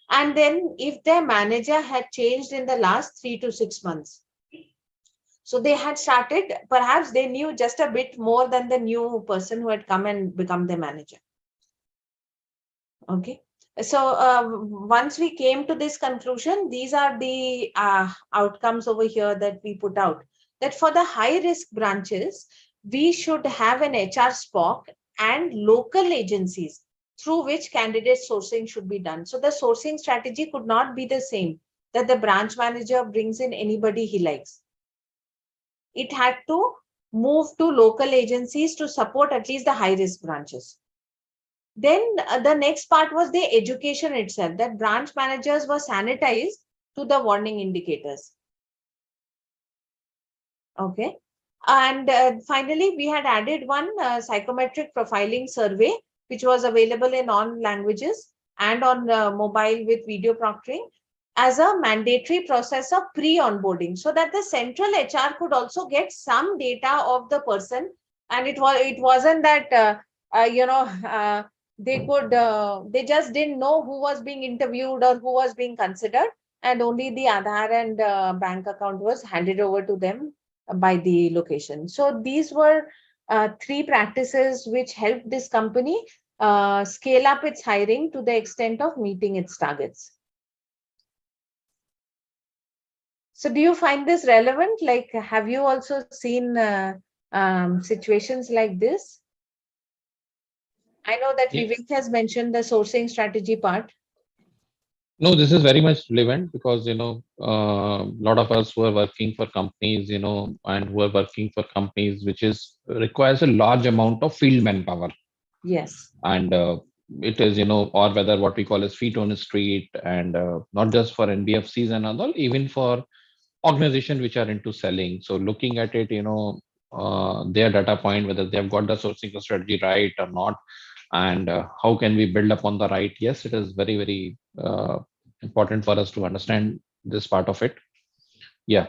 B: And then if their manager had changed in the last 3 to 6 months, so they had started, perhaps they knew just a bit more than the new person who had come and become the manager. Okay. So once we came to this conclusion, these are the outcomes over here that we put out. That for the high risk branches, we should have an HR SPOC and local agencies through which candidate sourcing should be done. So the sourcing strategy could not be the same, that the branch manager brings in anybody he likes. It had to move to local agencies to support at least the high risk branches. Then the next part was the education itself, that branch managers were sanitized to the warning indicators. Okay. And finally, we had added one psychometric profiling survey, which was available in all languages and on mobile with video proctoring as a mandatory process of pre-onboarding, so that the central HR could also get some data of the person. And it wasn't that they just didn't know who was being interviewed or who was being considered, and only the Aadhaar and bank account was handed over to them by the location. So these were three practices which helped this company scale up its hiring to the extent of meeting its targets. So do you find this relevant? Like, have you also seen situations like this? I know that
C: Yeah.
B: Vivek has mentioned the sourcing strategy part.
C: No, this is very much relevant because a lot of us who are working for companies, and who are working for companies which is requires a large amount of field manpower,
B: Yes.
C: and it is or whether what we call as feet on the street, and not just for NBFCs and all, even for organizations which are into selling. So looking at it, their data point, whether they have got the sourcing strategy right or not, and how can we build upon the right. Yes, it is very, very important for us to understand this part of it. Yeah.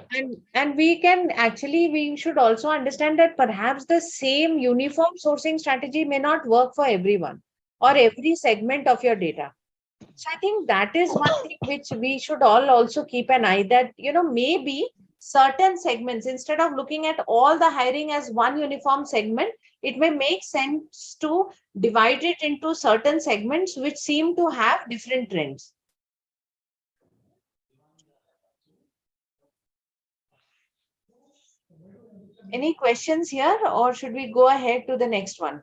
B: And we should also understand that perhaps the same uniform sourcing strategy may not work for everyone or every segment of your data. So I think that is one thing which we should all also keep an eye, that, maybe certain segments, instead of looking at all the hiring as one uniform segment, it may make sense to divide it into certain segments which seem to have different trends. Any questions here, or should we go ahead to the next one?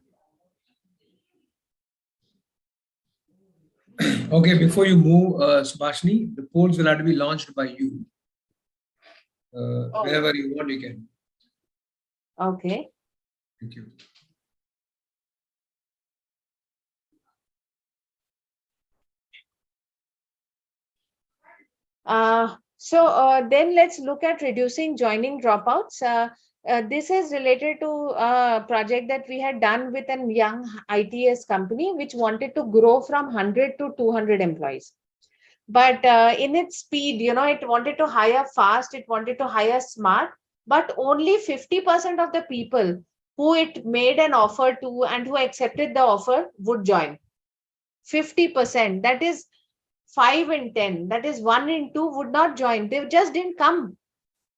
D: Okay, before you move, Subhashini, the polls will have to be launched by you. Wherever you want, you can.
B: Okay.
D: Thank you.
B: Then let's look at reducing joining dropouts. This is related to a project that we had done with a young ITS company which wanted to grow from 100 to 200 employees. But in its speed, it wanted to hire fast, it wanted to hire smart, but only 50% of the people who it made an offer to and who accepted the offer would join. 50%, that is 5 in 10, that is 1 in 2 would not join. They just didn't come.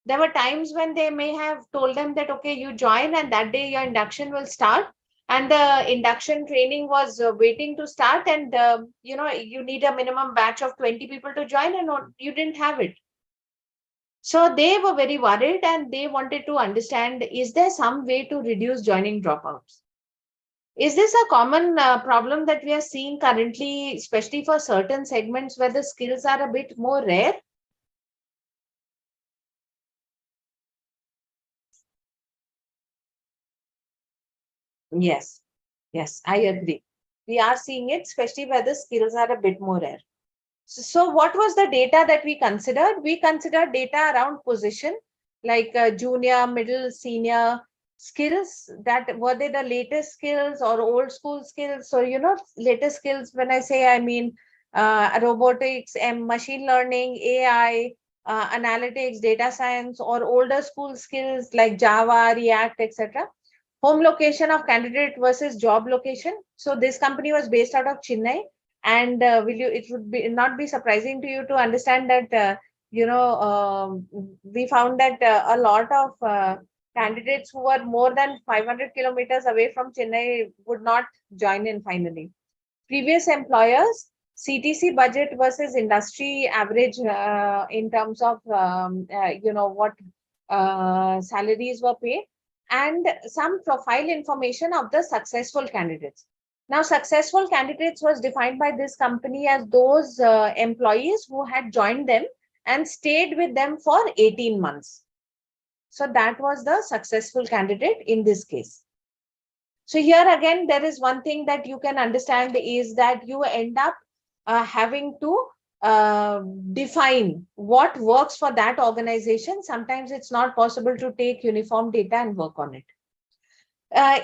B: There were times when they may have told them that, okay, you join and that day your induction will start. And the induction training was waiting to start, and you need a minimum batch of 20 people to join, and you didn't have it. So they were very worried and they wanted to understand, is there some way to reduce joining dropouts? Is this a common problem that we are seeing currently, especially for certain segments where the skills are a bit more rare? Yes, yes, I agree. We are seeing it, especially where the skills are a bit more rare. So what was the data that we considered? We considered data around position, like junior, middle, senior skills. That were they the latest skills or old school skills? So, latest skills, when I say, I mean robotics and machine learning, AI, analytics, data science, or older school skills like Java, React, etc. Home location of candidate versus job location. So this company was based out of Chennai, and it would be not be surprising to you to understand that we found that a lot of candidates who were more than 500 kilometers away from Chennai would not join in finally. Previous employers, CTC budget versus industry average in terms of what salaries were paid, and some profile information of the successful candidates. Now, successful candidates was defined by this company as those employees who had joined them and stayed with them for 18 months. So that was the successful candidate in this case. So here again, there is one thing that you can understand is that you end up having to define what works for that organization, sometimes it's not possible to take uniform data and work on it.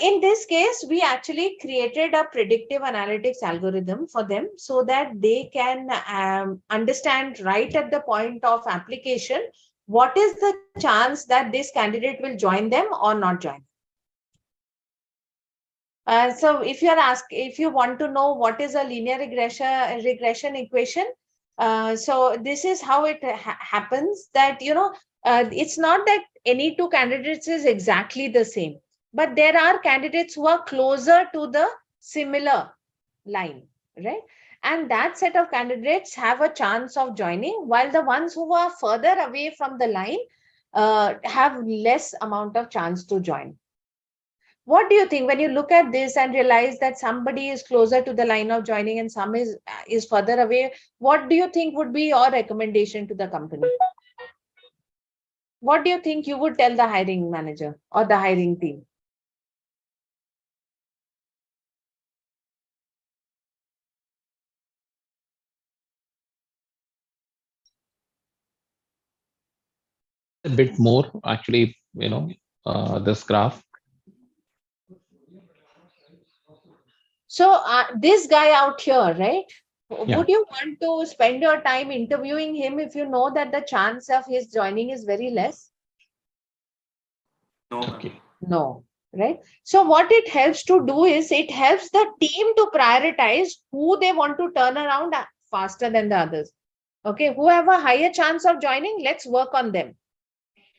B: In this case, we actually created a predictive analytics algorithm for them so that they can understand right at the point of application what is the chance that this candidate will join them or not join. So if you want to know what is a linear regression equation, so this is how it happens, that it's not that any two candidates is exactly the same, but there are candidates who are closer to the similar line, right? And that set of candidates have a chance of joining, while the ones who are further away from the line have less amount of chance to join. What do you think when you look at this and realize that somebody is closer to the line of joining and some is further away? What do you think would be your recommendation to the company? What do you think you would tell the hiring manager or the hiring team?
C: A bit more actually, this graph.
B: So this guy out here, right?
C: Yeah.
B: Would you want to spend your time interviewing him if you know that the chance of his joining is very less?
C: Okay.
B: No, right? So what it helps to do is it helps the team to prioritize who they want to turn around faster than the others. Okay, who have a higher chance of joining, let's work on them.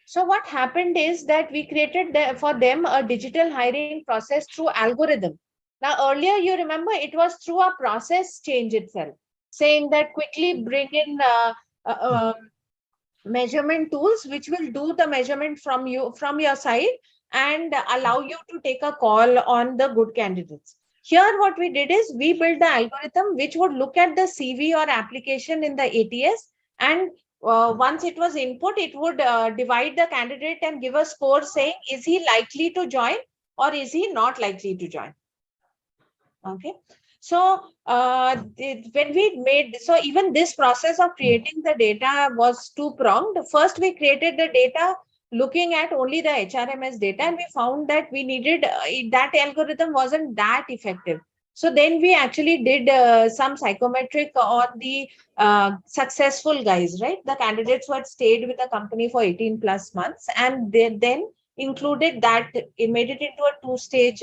B: So what happened is that we created for them a digital hiring process through algorithm. Now, earlier, you remember it was through a process change itself, saying that quickly bring in uh, um, measurement tools which will do the measurement from your side and allow you to take a call on the good candidates. Here, what we did is we built the algorithm which would look at the CV or application in the ATS, and once it was input, it would divide the candidate and give a score saying, is he likely to join or is he not likely to join? Okay. So when we made, so even this process of creating the data was two-pronged. First, we created the data looking at only the HRMS data, and we found that we needed, that algorithm wasn't that effective. So then we actually did some psychometric on the successful guys, right? The candidates who had stayed with the company for 18 plus months, and they then included that, it made it into a two-stage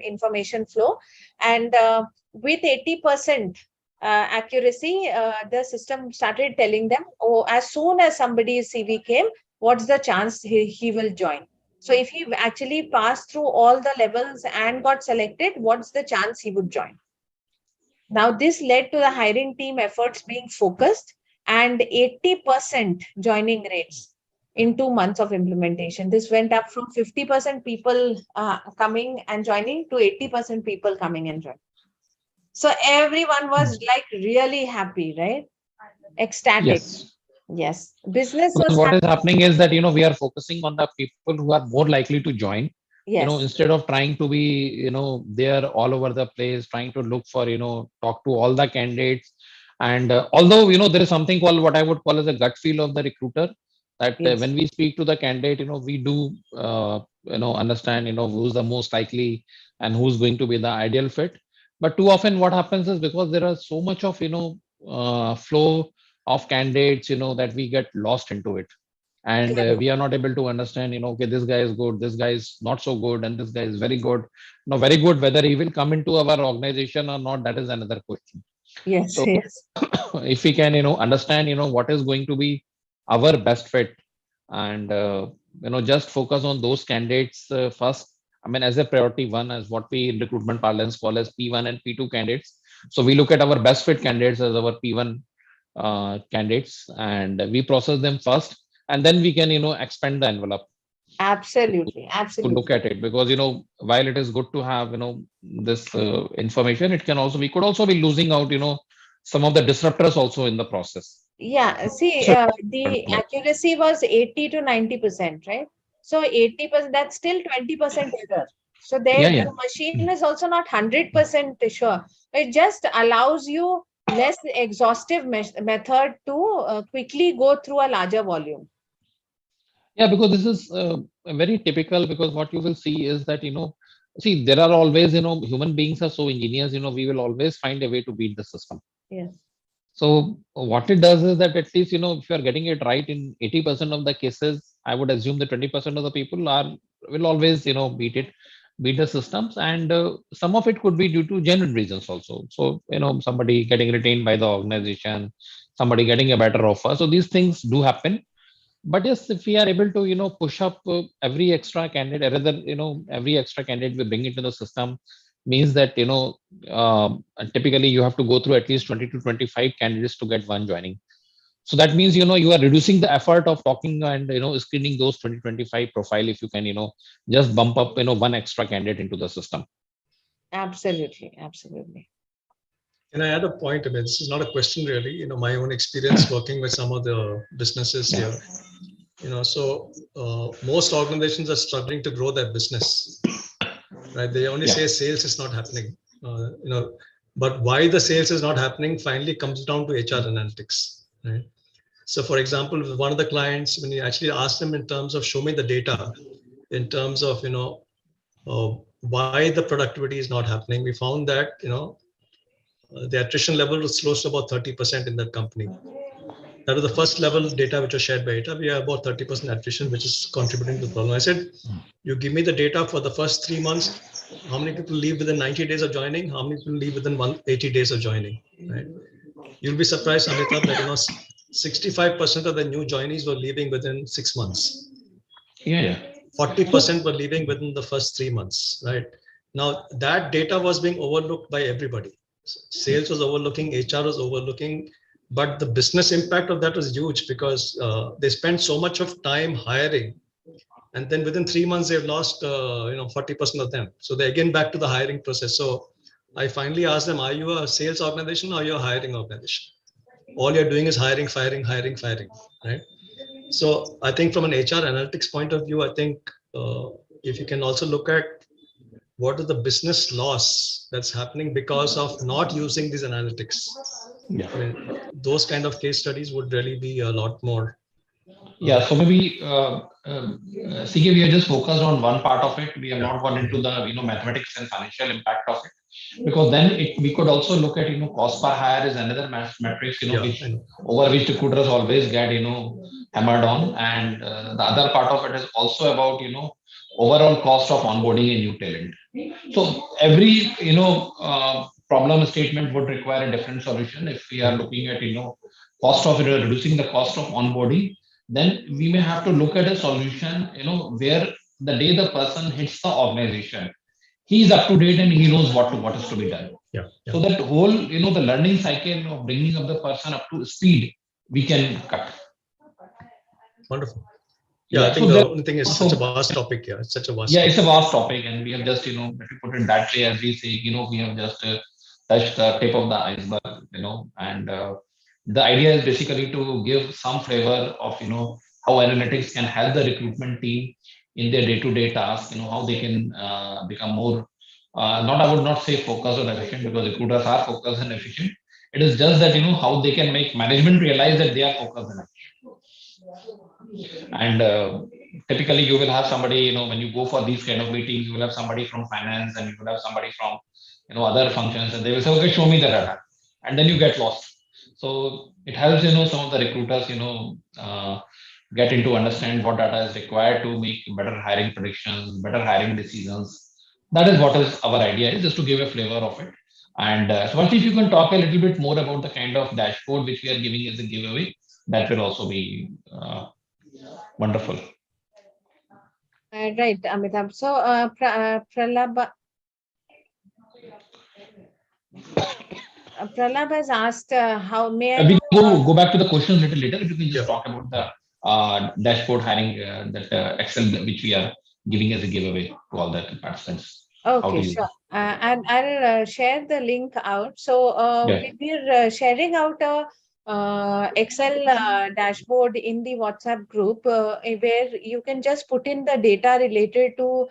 B: information flow. And with 80% accuracy, the system started telling them, oh, as soon as somebody's CV came, what's the chance he will join? So if he actually passed through all the levels and got selected, what's the chance he would join? Now, this led to the hiring team efforts being focused and 80% joining rates in 2 months of implementation. This went up from 50% people coming and joining to 80% people coming and joining. So everyone was like really happy, right? Ecstatic.
C: Yes.
B: Yes. Business
C: Because
B: was
C: what is
B: happy.
C: happening is that, we are focusing on the people who are more likely to join,
B: Yes.
C: instead of trying to be, there all over the place, trying to look for, talk to all the candidates. And although, there is something called what I would call as a gut feel of the recruiter, that
B: Yes.
C: when we speak to the candidate, we do, understand, who's the most likely and who's going to be the ideal fit. But too often what happens is, because there are so much of, flow of candidates, that we get lost into it, and
B: Correct.
C: we are not able to understand, okay, this guy is good, this guy is not so good, and this guy is very good. No, very good, whether he will come into our organization or not, that is another question.
B: Yes.
C: So
B: Yes.
C: if we can, understand, what is going to be our best fit, and just focus on those candidates first. I mean, as a priority one, as what we in recruitment parlance call as P1 and P2 candidates. So we look at our best fit candidates as our P1 candidates, and we process them first, and then we can, expand the envelope
B: Absolutely.
C: to look
B: Absolutely.
C: at it. Because, while it is good to have, this information, it can also, we could also be losing out, some of the disruptors also in the process.
B: Yeah. See,
C: So
B: the accuracy was 80 to 90%, right? So 80%, that's still 20% error. So
C: yeah,
B: there,
C: yeah.
B: the machine is also not 100% sure. It just allows you less exhaustive method to quickly go through a larger volume.
C: Yeah, because this is very typical, because what you will see is that, see, there are always, human beings are so ingenious, we will always find a way to beat the system.
B: Yes.
C: So what it does is that at least, if you are getting it right in 80% of the cases, I would assume that 20% of the people will always, beat the systems. And some of it could be due to genuine reasons also. So, somebody getting retained by the organization, somebody getting a better offer. So these things do happen. But yes, if we are able to, push up every extra candidate, rather, every extra candidate we bring into the system, means that, typically you have to go through at least 20 to 25 candidates to get one joining. So that means, you are reducing the effort of talking and, screening those 2025 profile, if you can, just bump up, one extra candidate into the system.
B: Absolutely, absolutely.
A: Can I add a point? I mean, this is not a question really. My own experience working with some of the businesses
C: Yeah.
A: here. So most organizations are struggling to grow their business, right? They only say sales is not happening. But why the sales is not happening finally comes down to HR analytics, right? So, for example, with one of the clients, when you actually ask them in terms of show me the data, in terms of why the productivity is not happening, we found that the attrition level was close to about 30% in that company. That was the first level data which was shared by HR. We have about 30% attrition, which is contributing to the problem. I said, you give me the data for the first 3 months. How many people leave within 90 days of joining? How many people leave within 180 days of joining? Right? You'll be surprised, Amitabh, that 65% of the new joinees were leaving within 6 months.
C: Yeah.
A: 40% were leaving within the first 3 months. Right now, that data was being overlooked by everybody. Sales was overlooking, HR was overlooking, but the business impact of that was huge because they spent so much of time hiring, and then within 3 months they've lost 40% of them. So they again back to the hiring process. So I finally asked them, are you a sales organization or are you a hiring organization? All you're doing is hiring, firing, hiring, firing, right? So I think from an HR analytics point of view, I think if you can also look at what is the business loss that's happening because of not using these analytics.
C: Yeah.
A: I mean, those kind of case studies would really be a lot more.
C: Yeah, so maybe CK, we are just focused on one part of it. We have not gone into the mathematics and financial impact of it, because then we could also look at cost per hire is another metrics which over which recruiters always get hammered on, and the other part of it is also about overall cost of onboarding a new talent. So every problem statement would require a different solution. If we are looking at cost of reducing the cost of onboarding, then we may have to look at a solution where the day the person hits the organization, he is up to date and he knows what is to be done. So that whole the learning cycle of bringing up the person up to speed, we can cut.
A: Wonderful. I think the only thing is such a vast topic. It's such a vast topic.
C: It's a vast topic, and we have just if you put it that way, as we say, we have just touched the tip of the iceberg, and the idea is basically to give some flavor of how analytics can help the recruitment team in their day-to-day tasks, how they can become more I would not say focused or efficient, because recruiters are focused and efficient. It is just that how they can make management realize that they are focused and efficient. And typically you will have somebody, when you go for these kind of meetings, you will have somebody from finance and you will have somebody from other functions, and they will say, okay, show me the data, and then you get lost. So it helps some of the recruiters get into understand what data is required to make better hiring predictions, better hiring decisions. That is what is our idea, is just to give a flavor of it. And so if you can talk a little bit more about the kind of dashboard which we are giving as a giveaway, that will also be wonderful.
B: Right, Amitabh. So, Pralab has asked, how may I
C: We
B: know?
C: go back to the questions a little later. If you can just talk about the dashboard hiring, that Excel which we are giving as a giveaway to all the participants.
B: Okay, sure. And I'll share the link out. So we're sharing out a Excel dashboard in the WhatsApp group where you can just put in the data related to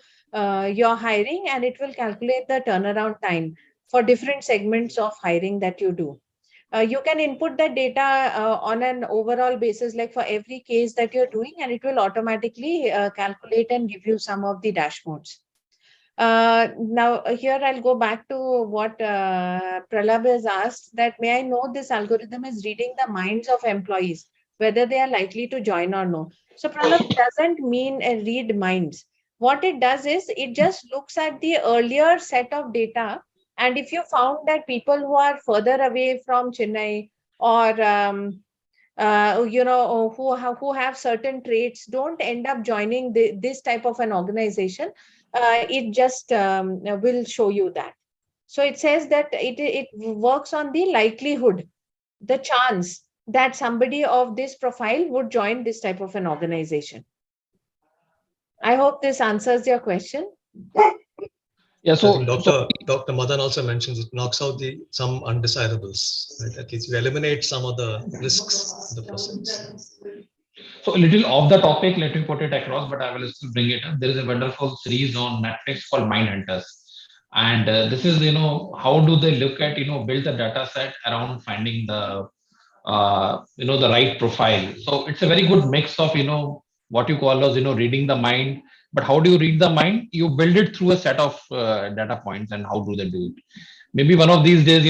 B: your hiring, and it will calculate the turnaround time for different segments of hiring that you do. You can input that data on an overall basis, like for every case that you're doing, and it will automatically calculate and give you some of the dashboards. Now, here I'll go back to what Pralab has asked, that may I know this algorithm is reading the minds of employees, whether they are likely to join or no. So Pralab, it doesn't mean read minds. What it does is it just looks at the earlier set of data. And if you found that people who are further away from Chennai, or who have certain traits, don't end up joining this type of an organization, it just will show you that. So it says that it works on the likelihood, the chance that somebody of this profile would join this type of an organization. I hope this answers your question.
C: Yeah,
A: I think
C: so
A: Dr. Madan also mentions it knocks out some undesirables. Right? At least you eliminate some of the risks in the process.
C: So a little off the topic, let me put it across, but I will still bring it up. There is a wonderful series on Netflix called Mindhunters. And this is, how do they look at, build the data set around finding the right profile. So it's a very good mix of, what you call as, reading the mind. But how do you read the mind? You build it through a set of data points, and how do they do it? Maybe one of these days,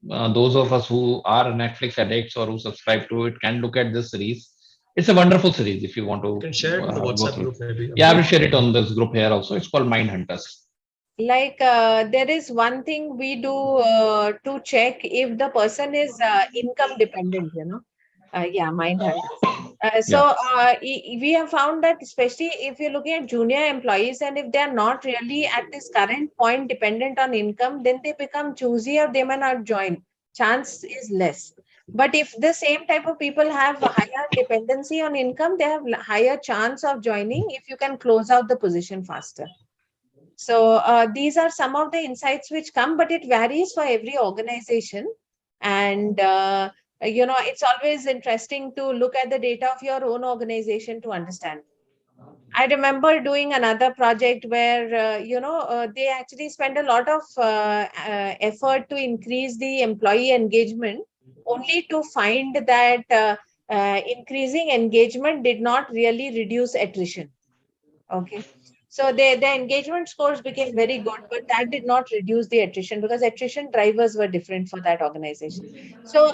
C: those of us who are Netflix addicts or who subscribe to it can look at this series. It's a wonderful series if you want
A: You
C: to
A: can share it in the
C: go
A: WhatsApp
C: through.
A: group, maybe.
C: Yeah, I will share it on this group here also. It's called Mindhunters.
B: Like there is one thing we do to check if the person is income dependent, yeah, Mindhunters.
C: Yeah.
B: We have found that, especially if you're looking at junior employees, and if they're not really at this current point dependent on income, then they become choosy or they may not join. Chance is less. But if the same type of people have a higher dependency on income, they have higher chance of joining if you can close out the position faster. So these are some of the insights which come, but it varies for every organization. And it's always interesting to look at the data of your own organization to understand. I remember doing another project where they actually spend a lot of effort to increase the employee engagement, only to find that increasing engagement did not really reduce attrition. Okay. So the engagement scores became very good, but that did not reduce the attrition, because attrition drivers were different for that organization. So,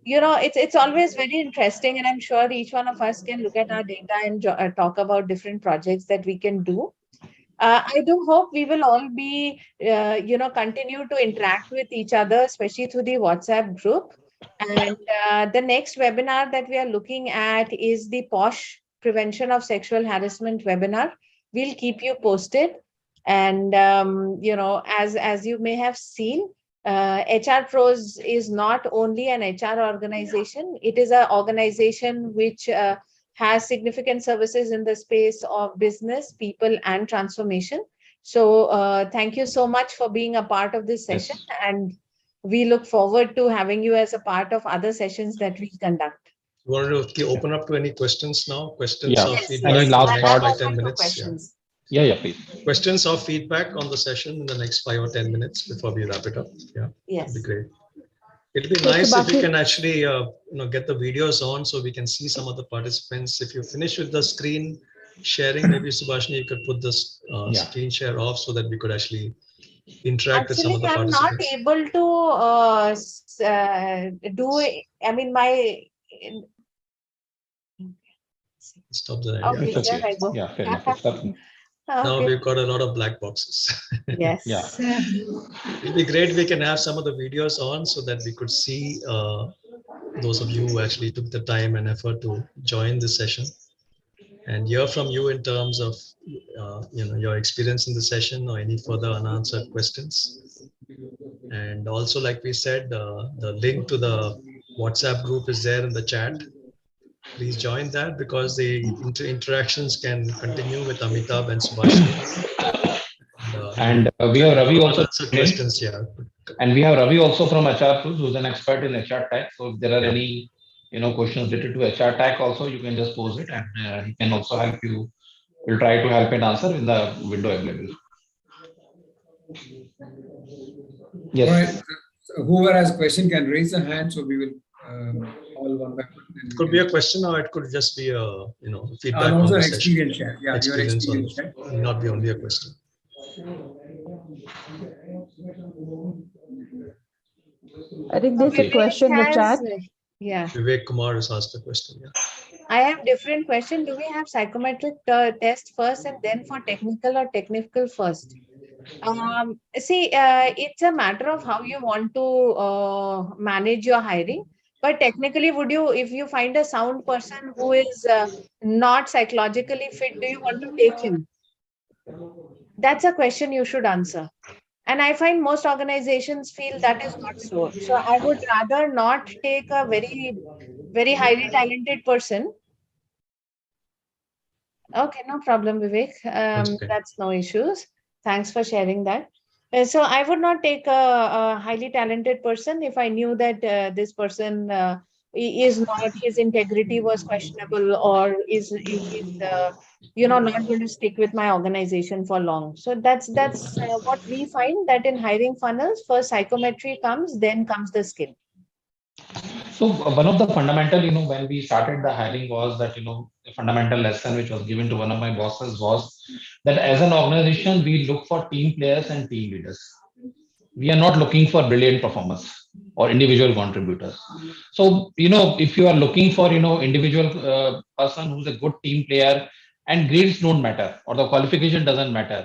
B: it's always very interesting, and I'm sure each one of us can look at our data and talk about different projects that we can do. I do hope we will all be, continue to interact with each other, especially through the WhatsApp group. And the next webinar that we are looking at is the POSH, Prevention of Sexual Harassment webinar. We'll keep you posted. And, as you may have seen, HR Pros is not only an HR organization, it is an organization which has significant services in the space of business, people, and transformation. So thank you so much for being a part of this session.
C: Yes.
B: And we look forward to having you as a part of other sessions that we conduct.
A: You want to open up to any questions now? Questions
C: Yeah.
A: or
B: Yes,
A: feedback
C: Any
A: in
C: last
A: the
C: thoughts?
A: next 5 or 10
B: open to
A: minutes?
B: questions.
C: Yeah, please.
A: Questions or feedback on the session in the next 5 or 10 minutes before we wrap it up. Yeah,
B: Yes.
A: that'd be great. It'll be
E: So
A: nice if we
E: Subhashi-
A: can actually, get the videos on so we can see some of the participants. If you finish with the screen sharing, maybe Subhashini, you could put this
C: Yeah.
A: screen share off so that we could actually interact with some
B: Actually,
A: of the
B: I'm not
A: participants.
B: able to do it. I mean, my.
A: Stop there.
B: Okay,
C: It's
B: here
C: okay.
B: I go.
C: Yeah, fair enough. It's nothing.
A: Now
B: Okay.
A: we've got a lot of black boxes.
B: Yes.
C: Yeah.
A: It'd be great if we can have some of the videos on so that we could see those of you who actually took the time and effort to join this session and hear from you in terms of your experience in the session or any further unanswered questions. And also, like we said, the link to the WhatsApp group is there in the chat. Please join that because the interactions can continue with Amitabh and Subhashini.
C: And we have Ravi also.
A: Unanswered questions, yeah.
C: And we have Ravi also from HR Tools, who's an expert in HR tech. So if there are
A: Yeah.
C: any, questions related to HR tech, also you can just pose it, and he can also help you. We'll try to help and answer in the window available. Yes.
D: All right. whoever has a question can raise a hand, so we will all one by one.
A: It could be a question, or it could just be a
D: And
A: feedback on
D: also
A: the
D: an
A: session.
D: experience share. Yeah, your
A: Experience on
D: experience
A: the,
D: share.
A: not be only a question.
E: I think there's a
B: Vivek
E: question in the
B: has,
E: chat.
B: yeah.
A: Vivek Kumar has asked a question. Yeah.
B: I have different question. Do we have psychometric test first and then for technical, or technical first? See, it's a matter of how you want to manage your hiring. But technically, would you, if you find a sound person who is not psychologically fit, do you want to take him? That's a question you should answer. And I find most organizations feel that is not so. So I would rather not take a very, very highly talented person. Okay, no problem, Vivek.
A: That's okay.
B: That's no issues. Thanks for sharing that. So I would not take a highly talented person if I knew that this person is not, his integrity was questionable, or is not going to stick with my organization for long. So that's what we find, that in hiring funnels, first psychometry comes, then comes the skill.
C: So one of the fundamental, when we started the hiring was that, the fundamental lesson which was given to one of my bosses was that as an organization, we look for team players and team leaders. We are not looking for brilliant performers or individual contributors. So, if you are looking for, individual person who's a good team player, and grades don't matter or the qualification doesn't matter,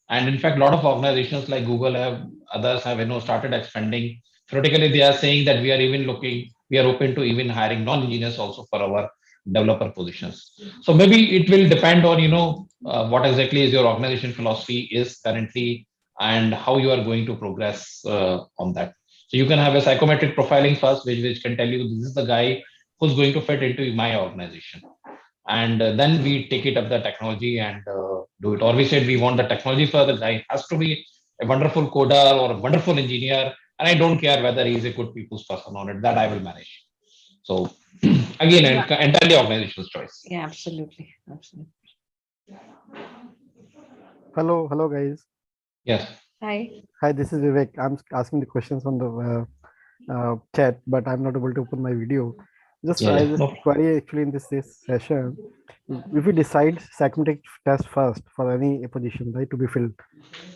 C: and in fact, a lot of organizations like Google have, others have, started expanding. Theoretically, they are saying that we are open to even hiring non-engineers also for our developer positions. So maybe it will depend on, what exactly is your organization philosophy is currently, and how you are going to progress on that. So you can have a psychometric profiling first, which can tell you this is the guy who's going to fit into my organization. And then we take it up the technology and do it. Or we said we want the technology for the guy has to be a wonderful coder or a wonderful engineer. And I don't care whether he's a good people's person on it, that I will manage. So again,
B: Yeah,
C: entirely organizational choice.
B: yeah, absolutely. Absolutely.
F: Hello, guys.
C: Yes.
B: Hi.
F: Hi, this is Vivek. I'm asking the questions on the chat, but I'm not able to open my video.
C: Yeah,
F: I
C: yeah.
F: just
C: No.
F: query actually in this session. If we decide psychometric test first for any position, right, to be filled,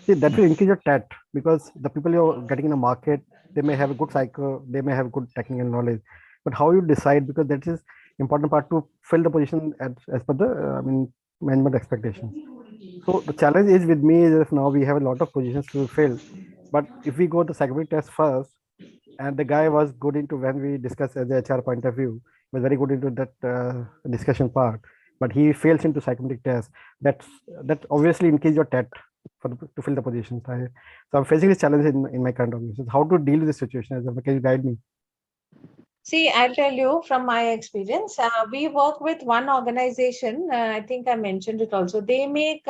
F: see that will increase your TAT, because the people you're getting in the market, they may have a good psycho, they may have good technical knowledge, but how you decide, because that is important part to fill the position as per the management expectations. So the challenge is with me is if now we have a lot of positions to fill, but if we go the psychometric test first, and the guy was good into, when we discuss as the HR point of view, was very good into that discussion part, but he fails into psychometric test. That obviously increase your TAT to fill the positions. So I'm facing this challenge in my current organization. How to deal with this situation? Can you guide me?
B: See, I'll tell you from my experience. We work with one organization. I think I mentioned it also. They make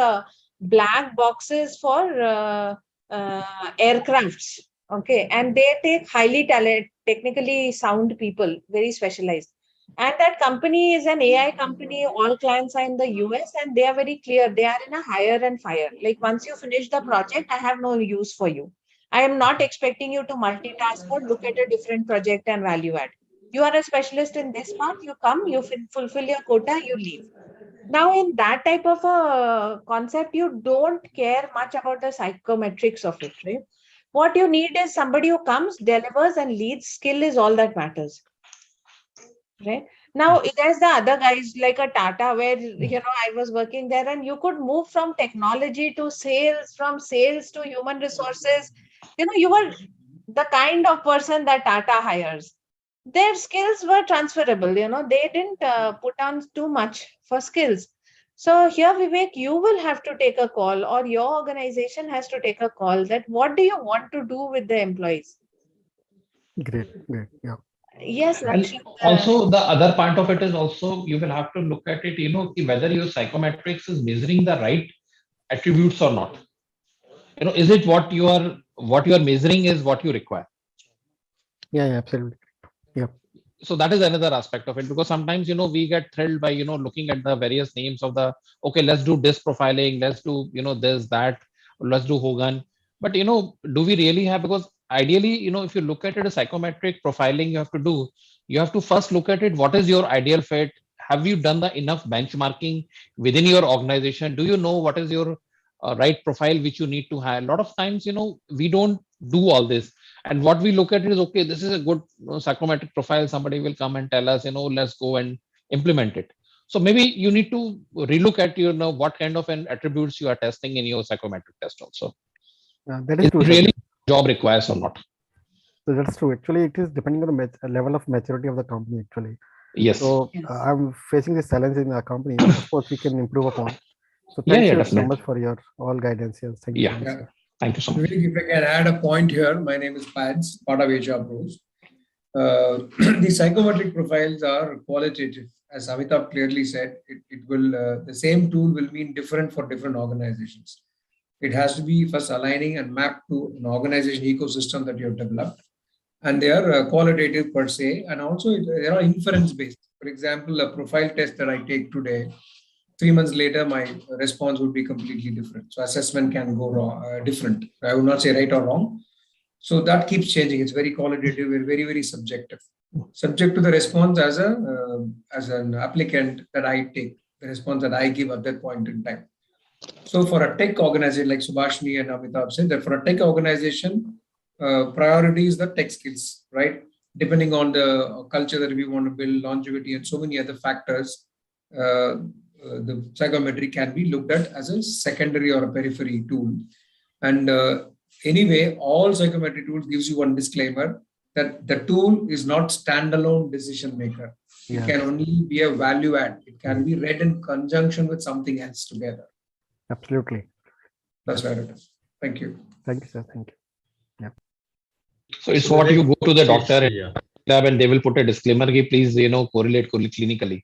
B: black boxes for aircrafts. Okay. And they take highly talented, technically sound people, very specialized. And that company is an AI company. All clients are in the US, and they are very clear. They are in a hire and fire. Like, once you finish the project, I have no use for you. I am not expecting you to multitask or look at a different project and value add. You are a specialist in this part, you come, you fulfill your quota, you leave. Now, in that type of a concept, you don't care much about the psychometrics of it, right? What you need is somebody who comes, delivers, and leads. Skill is all that matters, right? Now, there's the other guys like a Tata, where I was working there, and you could move from technology to sales, from sales to human resources. You were the kind of person that Tata hires. Their skills were transferable. They didn't put on too much for skills. So here, Vivek, you will have to take a call, or your organization has to take a call, that what do you want to do with the employees?
F: Great, yeah.
B: Yes,
C: And
B: Rakshit.
C: also the other part of it is also you will have to look at it, whether your psychometrics is measuring the right attributes or not. Is it what you are measuring is what you require?
F: Yeah, absolutely. Yeah.
C: So that is another aspect of it, because sometimes we get thrilled by looking at the various names of the, okay, let's do this profiling, let's do this, that, let's do Hogan. But do we really have, because ideally, if you look at it, a psychometric profiling you have to do, you have to first look at it. What is your ideal fit? Have you done the enough benchmarking within your organization? Do you know what is your right profile which you need to have? A lot of times, we don't do all this. And what we look at is, okay, this is a good psychometric profile. Somebody will come and tell us, let's go and implement it. So maybe you need to relook at, what kind of an attributes you are testing in your psychometric test also.
F: That is
C: Is
F: true,
C: it
F: sir.
C: really job requires or not?
F: So that's true. Actually, it is depending on the level of maturity of the company. Actually,
C: Yes.
F: so
B: Yes.
F: I'm facing this challenge in our company. Of course, we can improve upon. So
C: Yeah,
F: thanks
C: yeah,
F: you so
C: definitely.
F: much for your all guidance here. Thank you so
C: Yeah.
F: much,
D: Yeah.
F: sir.
C: Thank you so much.
D: Vivek, if I can add a point here, my name is Pads, part of HR Pros. The psychometric profiles are qualitative. As Amitabh clearly said, it will the same tool will mean different for different organizations. It has to be first aligning and mapped to an organization ecosystem that you have developed. And they are qualitative per se, and also they are inference based. For example, a profile test that I take today, 3 months later, my response would be completely different. So assessment can go wrong, different. I would not say right or wrong. So that keeps changing. It's very qualitative and very, very subjective. Subject to the response as an applicant that I take, the response that I give at that point in time. So for a tech organization like Subhashni and Amitabh said, that for a tech organization, priority is the tech skills, right? Depending on the culture that we want to build, longevity, and so many other factors, the psychometry can be looked at as a secondary or a periphery tool. And anyway, all psychometry tools gives you one disclaimer that the tool is not standalone decision maker. It
F: Yeah.
D: can only be a value add. It can be read in conjunction with something else together.
F: Absolutely.
D: That's where it is. Thank you.
F: Thank you, sir. Thank you.
C: So it's
A: So
C: what you
A: Vivek,
C: go to the
A: please,
C: doctor
A: yeah.
C: lab and they will put a disclaimer, please, correlate clinically.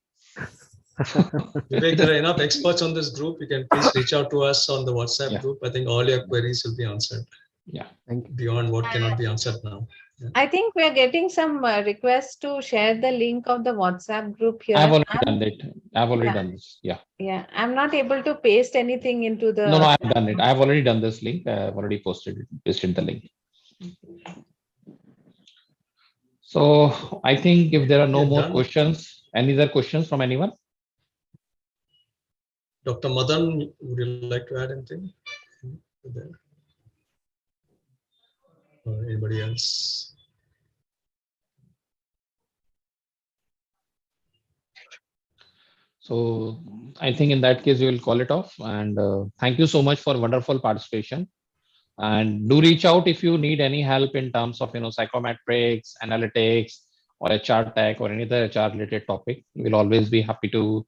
A: Vivek, there are enough experts on this group. You can please reach out to us on the WhatsApp
C: Yeah.
A: group. I think all your queries will be answered
C: Yeah.
F: Thank you.
A: beyond what cannot be answered now.
B: I think we are getting some requests to share the link of the WhatsApp group here.
C: I've already done it. I've already
B: Yeah.
C: done this. Yeah.
B: Yeah, I'm not able to paste anything into the.
C: No, I've done it. I've already done this link. I've already pasted the link. So I think if there are no
A: Okay,
C: more
A: done.
C: questions, any other questions from anyone?
A: Dr. Madan, would you like to add anything? Or anybody else?
C: So I think in that case, we will call it off. And thank you so much for wonderful participation. And do reach out if you need any help in terms of, psychometrics, analytics, or HR tech, or any other HR related topic. We'll always be happy to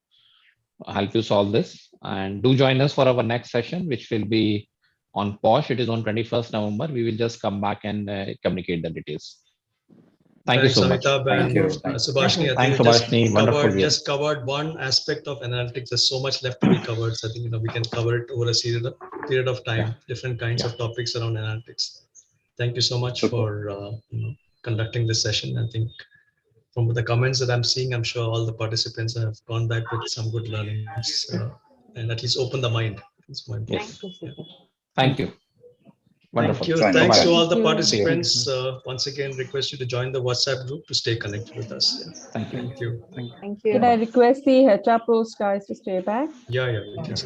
C: help you solve this. And do join us for our next session, which will be on POSH. It is on 21st November. We will just come back and communicate the details. Thank
A: Thanks,
C: you so much.
A: Amitabh
C: Thank
A: and
C: you.
A: Subhashni. I
C: Thanks,
A: think we
C: Subhashni. Wonderful.
A: just covered one aspect of analytics. There's so much left to be covered. So I think we can cover it over a period of time.
C: Yeah.
A: Different kinds of topics around analytics. Thank you so much for conducting this session. I think from the comments that I'm seeing, I'm sure all the participants have gone back with some good learnings and at least open the mind. That's my
C: Yes.
B: Thank you.
C: Thank you. Wonderful.
A: Thank you. Thanks to all the
E: Thank you.
A: participants. Once again, request you to join the WhatsApp group to stay connected with us. Yeah.
C: Thank you.
A: Thank you.
B: Thank
E: Can
B: you.
E: I request the HR pros guys to stay back?
A: Yeah, we can.